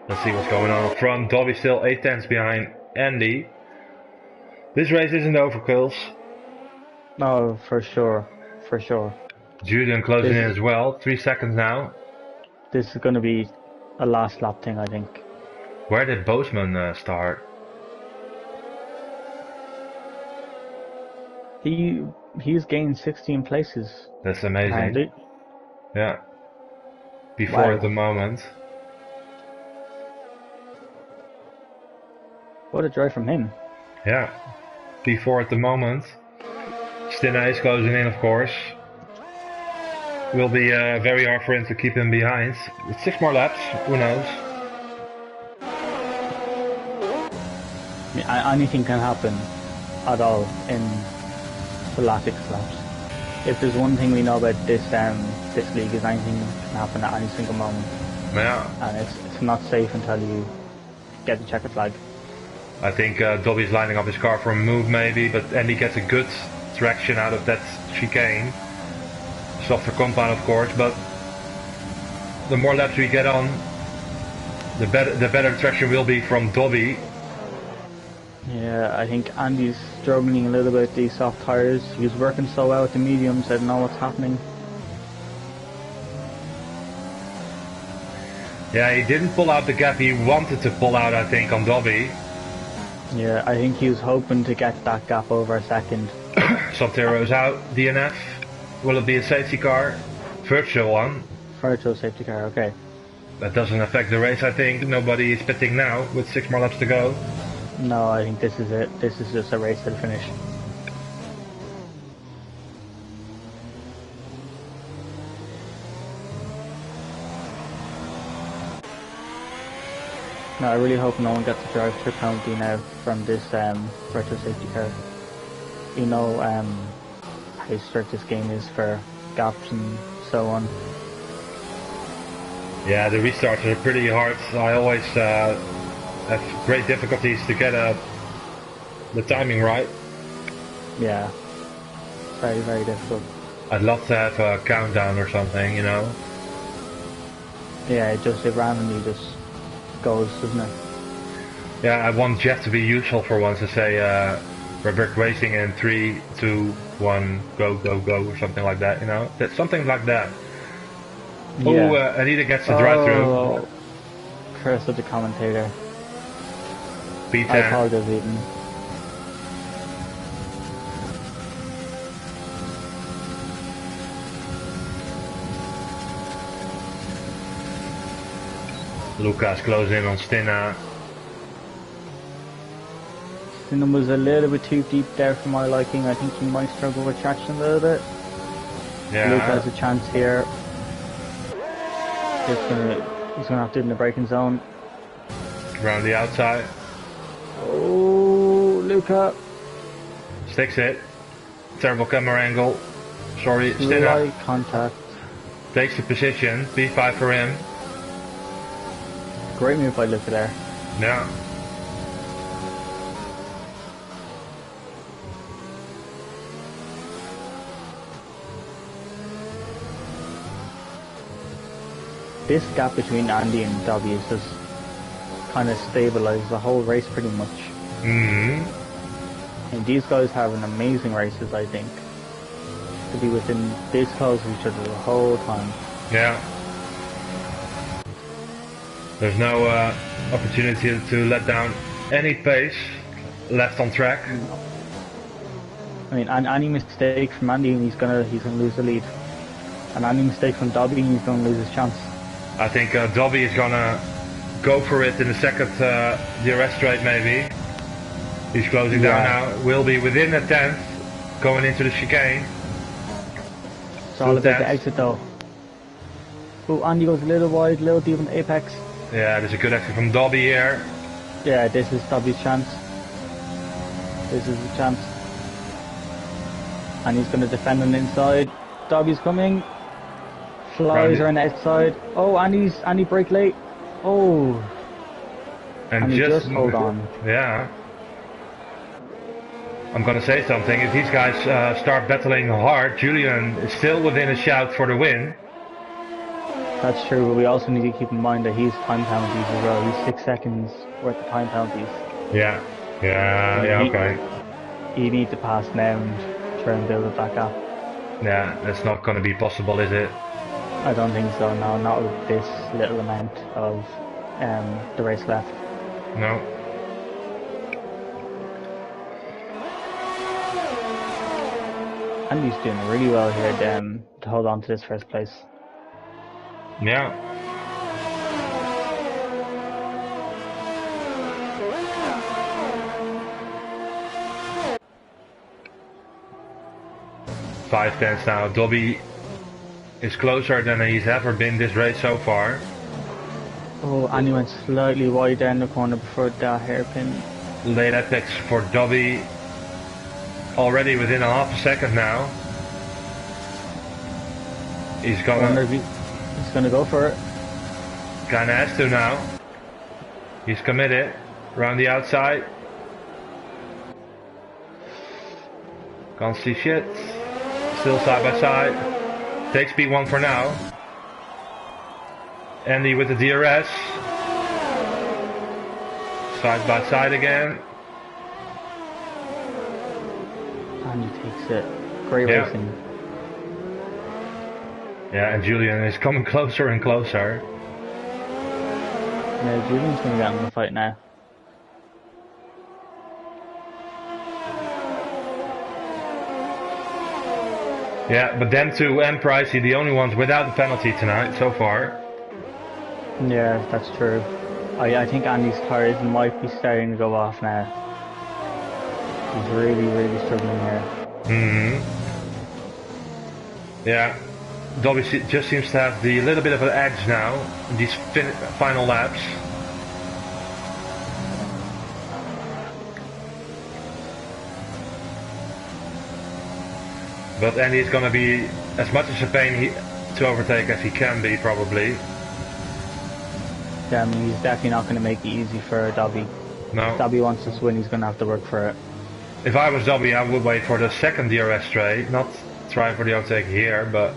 Speaker 1: Let's see what's going on up front. Dobby still 8 tenths behind Andy. This race isn't over, Kills.
Speaker 2: No, for sure. For sure.
Speaker 1: Juden closing in as well. 3 seconds now.
Speaker 2: This is going to be a last lap thing, I think.
Speaker 1: Where did Boseman start?
Speaker 2: He's gained 16 places.
Speaker 1: That's amazing.
Speaker 2: Apparently.
Speaker 1: Yeah. Before
Speaker 2: Wow.
Speaker 1: the moment.
Speaker 2: What a drive from him.
Speaker 1: Yeah. Before at the moment. Stinna is closing in, of course. Will be very hard for him to keep him behind. With 6 more laps, who knows?
Speaker 2: I mean, anything can happen at all in the last 6 laps. If there's one thing we know about this league is anything can happen at any single moment.
Speaker 1: Yeah.
Speaker 2: And it's not safe until you get the checkered flag.
Speaker 1: I think Dobby's lining up his car for a move maybe, but Andy gets a good traction out of that chicane. Softer compound, of course, but the more laps we get on, the better traction will be from Dobby.
Speaker 2: Yeah, I think Andy's struggling a little bit with these soft tyres. He was working so well with the mediums, I don't know what's happening.
Speaker 1: Yeah, he didn't pull out the gap he wanted to pull out, I think, on Dobby.
Speaker 2: Yeah, I think he was hoping to get that gap over a second.
Speaker 1: Sub-Zero's out, DNF. Will it be a safety car? Virtual one.
Speaker 2: Virtual safety car, okay.
Speaker 1: That doesn't affect the race, I think. Nobody is pitting now, with 6 more laps to go.
Speaker 2: No, I think this is it. This is just a race to the finish. No, I really hope no one gets a drive through penalty now from this virtual safety car. You know how strict this game is for gaps and so on.
Speaker 1: Yeah, the restarts are pretty hard. I always have great difficulties to get the timing right.
Speaker 2: Yeah, very, very difficult.
Speaker 1: I'd love to have a countdown or something, you know?
Speaker 2: Yeah, it randomly just goes, doesn't it?
Speaker 1: Yeah, I want Jeff to be useful for once and say we're back racing in 3, 2, 1, go, go, go, or something like that, you know? That's something like that.
Speaker 2: Yeah.
Speaker 1: Oh, Anita gets the drive-through.
Speaker 2: Oh, curse of the commentator.
Speaker 1: P10.
Speaker 2: I apologize, Eden.
Speaker 1: Lucas closing in on Stinna.
Speaker 2: Stinna was a little bit too deep there for my liking. I think he might struggle with traction a little bit.
Speaker 1: Yeah.
Speaker 2: Luke has a chance here. He's gonna have to do it in the braking zone.
Speaker 1: Around the outside.
Speaker 2: Oh, Luca.
Speaker 1: Sticks it. Terrible camera angle. Sorry, Stinna.
Speaker 2: Light contact.
Speaker 1: Takes the position. P5 for him.
Speaker 2: Great move by Luca there.
Speaker 1: Yeah.
Speaker 2: This gap between Andy and Dhabi is just kind of stabilized the whole race pretty much.
Speaker 1: Mm-hmm.
Speaker 2: And these guys have an amazing races, I think. To be within this close of each other the whole time.
Speaker 1: Yeah. There's no opportunity to let down any pace left on track.
Speaker 2: I mean, any mistake from Andy, and he's gonna lose the lead. And any mistake from Dobby, he's gonna lose his chance.
Speaker 1: I think Dobby is gonna go for it in the second DRS straight maybe. He's closing down now. Will be within a tenth going into the chicane.
Speaker 2: It's all about the exit though. Oh, Andy goes a little wide, a little deep on the apex.
Speaker 1: Yeah, there's a good exit from Dobby here.
Speaker 2: Yeah, this is Dobby's chance. This is the chance. And he's going to defend on the inside. Dobby's coming. Flies around the outside. Oh, Andy brake late. Oh.
Speaker 1: And
Speaker 2: he just hold on.
Speaker 1: Yeah. I'm gonna say something. If these guys start battling hard, Julian is still within a shout for the win.
Speaker 2: That's true, but we also need to keep in mind that he's time penalties as well. He's 6 seconds worth of time penalties.
Speaker 1: Yeah. Okay.
Speaker 2: You need to pass now and try and build it back up.
Speaker 1: Yeah, that's not gonna be possible, is it?
Speaker 2: I don't think so, no, not with this little amount of the race left.
Speaker 1: No.
Speaker 2: Andy's doing really well here to hold on to this first place.
Speaker 1: Yeah. Five tenths now. Dobby is closer than he's ever been this race so far.
Speaker 2: Oh, Andy went slightly wide down the corner before that hairpin.
Speaker 1: Late apex for Dobby. Already within a half a second now. He's
Speaker 2: gonna go for it.
Speaker 1: Kinda has to now. He's committed. Around the outside. Can't see shit. Still side by side. Takes P1 for now. Andy with the DRS. Side by side again.
Speaker 2: Andy takes it. Great racing.
Speaker 1: Yeah, and Julian is coming closer and closer.
Speaker 2: Yeah, Julian's going to get in the fight now.
Speaker 1: Yeah, but them two and Pricey, the only ones without the penalty tonight so far.
Speaker 2: Yeah, that's true. I think Andy's tires might be starting to go off now. He's really struggling here.
Speaker 1: Yeah, Dobby just seems to have the little bit of an edge now in these final laps. But Andy's gonna be as much as a pain to overtake as he can be, probably.
Speaker 2: Yeah, I mean, he's definitely not going to make it easy for Dobby.
Speaker 1: No.
Speaker 2: If Dobby wants this win, he's going to have to work for it.
Speaker 1: If I was Dobby, I would wait for the second DRS straight, not try for the overtake here, but...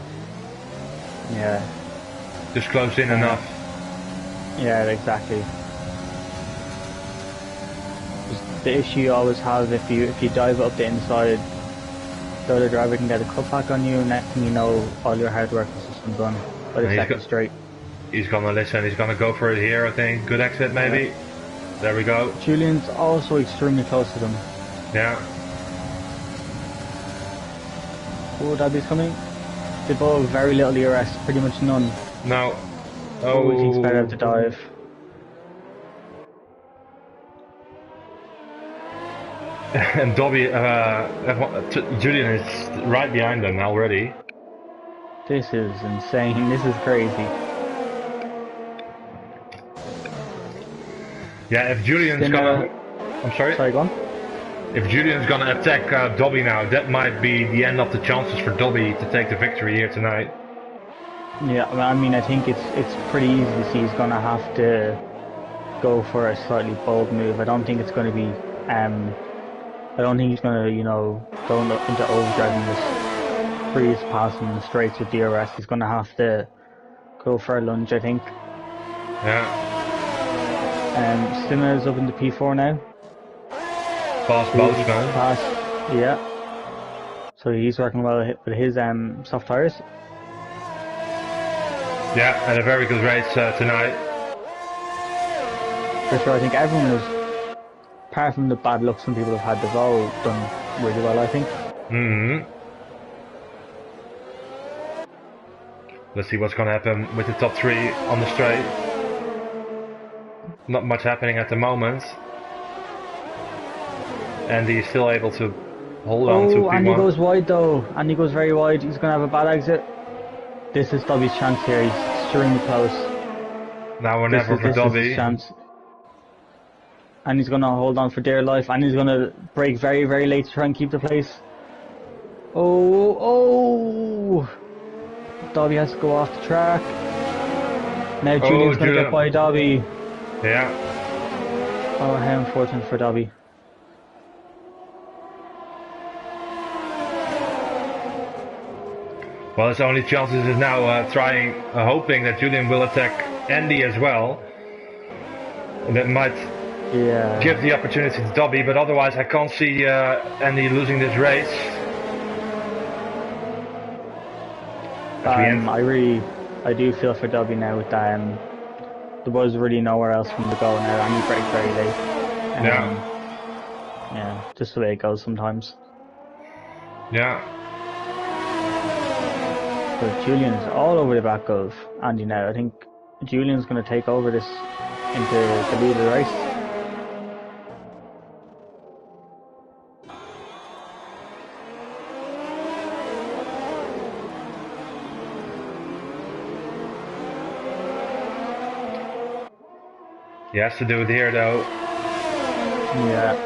Speaker 2: Yeah.
Speaker 1: Just close in enough.
Speaker 2: Yeah, exactly. The issue you always have if you dive up the inside, the other driver can get a cutback on you, and next thing you know, all your hard work is just undone by the second straight.
Speaker 1: He's gonna listen, he's gonna go for it here, I think. Good exit, maybe. Yeah. There we go.
Speaker 2: Julian's also extremely close to them.
Speaker 1: Yeah.
Speaker 2: Oh, Dobby's coming. They both have very little DRS, pretty much none.
Speaker 1: No.
Speaker 2: Oh, he thinks better to dive.
Speaker 1: And Dobby, Julian is right behind them already.
Speaker 2: This is insane, this is crazy.
Speaker 1: Yeah, if Julian's gonna... I'm sorry?
Speaker 2: Sorry, go on.
Speaker 1: If Julian's gonna attack Dobby now, that might be the end of the chances for Dobby to take the victory here tonight.
Speaker 2: Yeah, I mean, I think it's pretty easy to see he's gonna have to go for a slightly bold move. I don't think it's gonna be... I don't think he's gonna, you know, go into overdriving this freeze passing in the straights with DRS. He's gonna have to go for a lunge, I think.
Speaker 1: Yeah.
Speaker 2: Stimmer's up into P4 now.
Speaker 1: Fast bounce, man.
Speaker 2: Fast, yeah. So he's working well with his soft tires.
Speaker 1: Yeah, and a very good race tonight.
Speaker 2: For sure, I think everyone is, apart from the bad luck some people have had, they've all done really well, I think.
Speaker 1: Mm-hmm. Let's see what's going to happen with the top 3 on the straight. Not much happening at the moment. Andy is still able to hold on to P1.
Speaker 2: Oh, Andy goes wide though. Andy goes very wide. He's going to have a bad exit. This is Dobby's chance here. He's extremely close.
Speaker 1: Now or never for Dobby.
Speaker 2: This is his chance. And he's going to hold on for dear life. And he's going to brake very, very late to try and keep the place. Oh! Dobby has to go off the track. Now Julian's going to get by Dobby.
Speaker 1: Yeah.
Speaker 2: Oh, how unfortunate for Dobby.
Speaker 1: Well, his only chances is now hoping that Julian will attack Andy as well. And that might give the opportunity to Dobby, but otherwise I can't see Andy losing this race.
Speaker 2: I do feel for Dobby now with that. There was really nowhere else for him to go now, and he braked very late. Yeah, just the way it goes sometimes.
Speaker 1: Yeah.
Speaker 2: But Julian's all over the back of Andy now. I think Julian's going to take over this into the lead of the race.
Speaker 1: He has to do it here though.
Speaker 2: Yeah.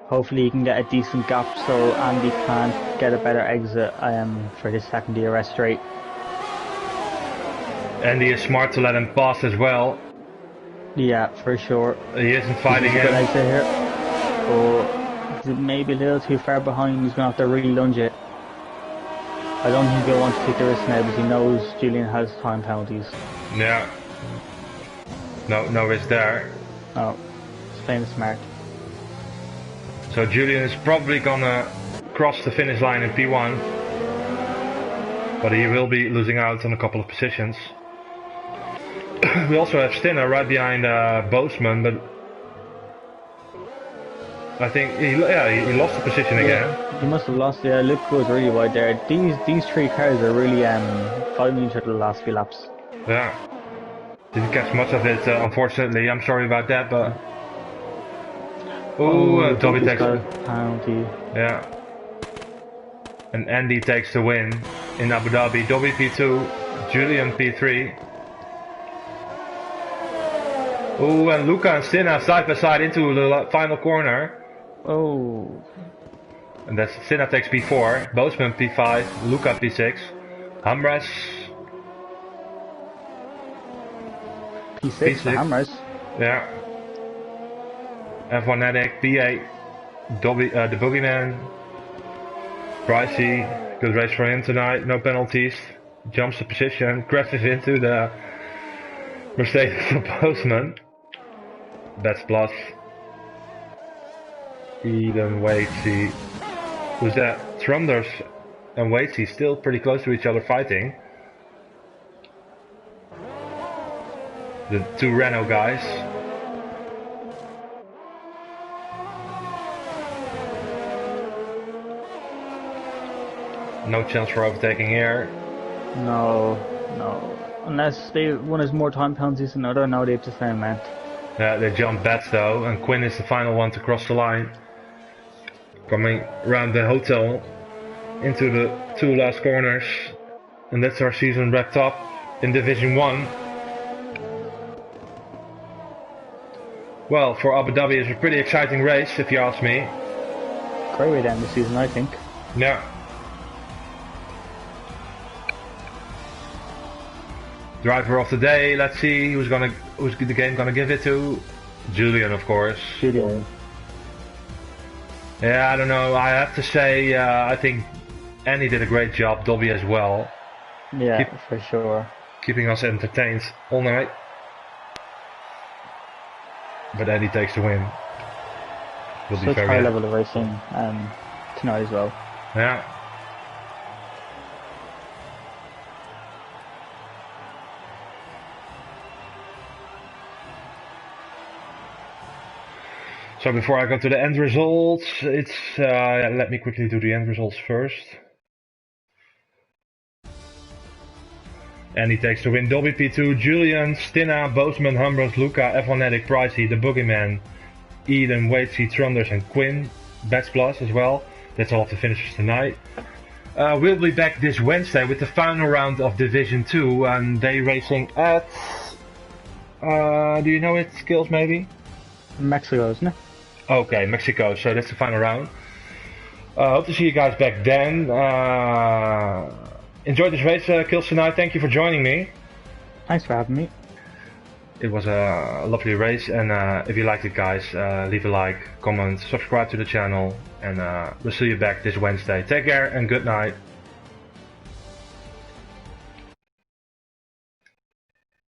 Speaker 2: Hopefully he can get a decent gap so Andy can get a better exit for his second DRS straight.
Speaker 1: Andy is smart to let him pass as well.
Speaker 2: Yeah, for sure.
Speaker 1: He isn't fighting him.
Speaker 2: Good exit here. Oh, he's maybe a little too far behind. He's going to have to really lunge it. I don't think he'll want to take the risk now because he knows Julian has time penalties.
Speaker 1: Yeah. No risk there.
Speaker 2: Oh, he's playing smart.
Speaker 1: So Julian is probably gonna cross the finish line in P1, but he will be losing out on a couple of positions. We also have Stinner right behind Boosman, but I think he lost the position again.
Speaker 2: He must have lost. Yeah, Luke goes really wide there. These 3 cars are really fighting each other the last few laps.
Speaker 1: Yeah. Didn't catch much of it, unfortunately. I'm sorry about that, but... Dobby takes
Speaker 2: a penalty.
Speaker 1: Yeah. And Andy takes the win in Abu Dhabi. Dobby P2, Julian P3. And Luca and Stina side by side into the final corner.
Speaker 2: Oh.
Speaker 1: And that's Stina takes P4, Boosman P5, Luca P6, Hamres
Speaker 2: P6 for Hamres.
Speaker 1: Yeah. F1 Addict, P8, Dobby, the Boogeyman, Pricey, good race for him tonight, no penalties, jumps the position, crashes into the Mercedes of Boosman. That's plus. Eden, Waitsy, who's that? Trunders and Waitsy still pretty close to each other fighting. The 2 Renault guys. No chance for overtaking here.
Speaker 2: No. Unless one has more time penalties than another, now they have the same amount.
Speaker 1: Yeah, they jump bets though, and Quinn is the final one to cross the line. Coming around the hotel into the 2 last corners. And that's our season wrapped up in Division 1. Well, for Abu Dhabi it's a pretty exciting race, if you ask me.
Speaker 2: Great way to end the season, I think.
Speaker 1: Yeah. Driver of the day, let's see who's the game gonna give it to. Julian, of course.
Speaker 2: Julian.
Speaker 1: Yeah, I don't know. I have to say, I think Annie did a great job. Dobby as well.
Speaker 2: Yeah, for sure.
Speaker 1: Keeping us entertained all night. But Andy takes the win. Will be
Speaker 2: Such
Speaker 1: very
Speaker 2: high level of racing tonight as well.
Speaker 1: Yeah. So before I go to the end results, let me quickly do the end results first. And he takes to win Dobby P2, Julian, Stina, Bozeman, Humbros, Luca, F1etic, Pricey, The Boogeyman, Eden, Waitsy, Trunders and Quinn, Bats Plus as well. That's all of the finishers tonight. We'll be back this Wednesday with the final round of Division 2 and day racing at... do you know it, Skills, maybe?
Speaker 2: Mexico, isn't it?
Speaker 1: Okay, Mexico, so that's the final round. Hope to see you guys back then. Enjoyed this race, Kills, tonight. Thank you for joining me.
Speaker 2: Thanks for having me.
Speaker 1: It was a lovely race, and if you liked it, guys, leave a like, comment, subscribe to the channel, and we'll see you back this Wednesday. Take care and good night.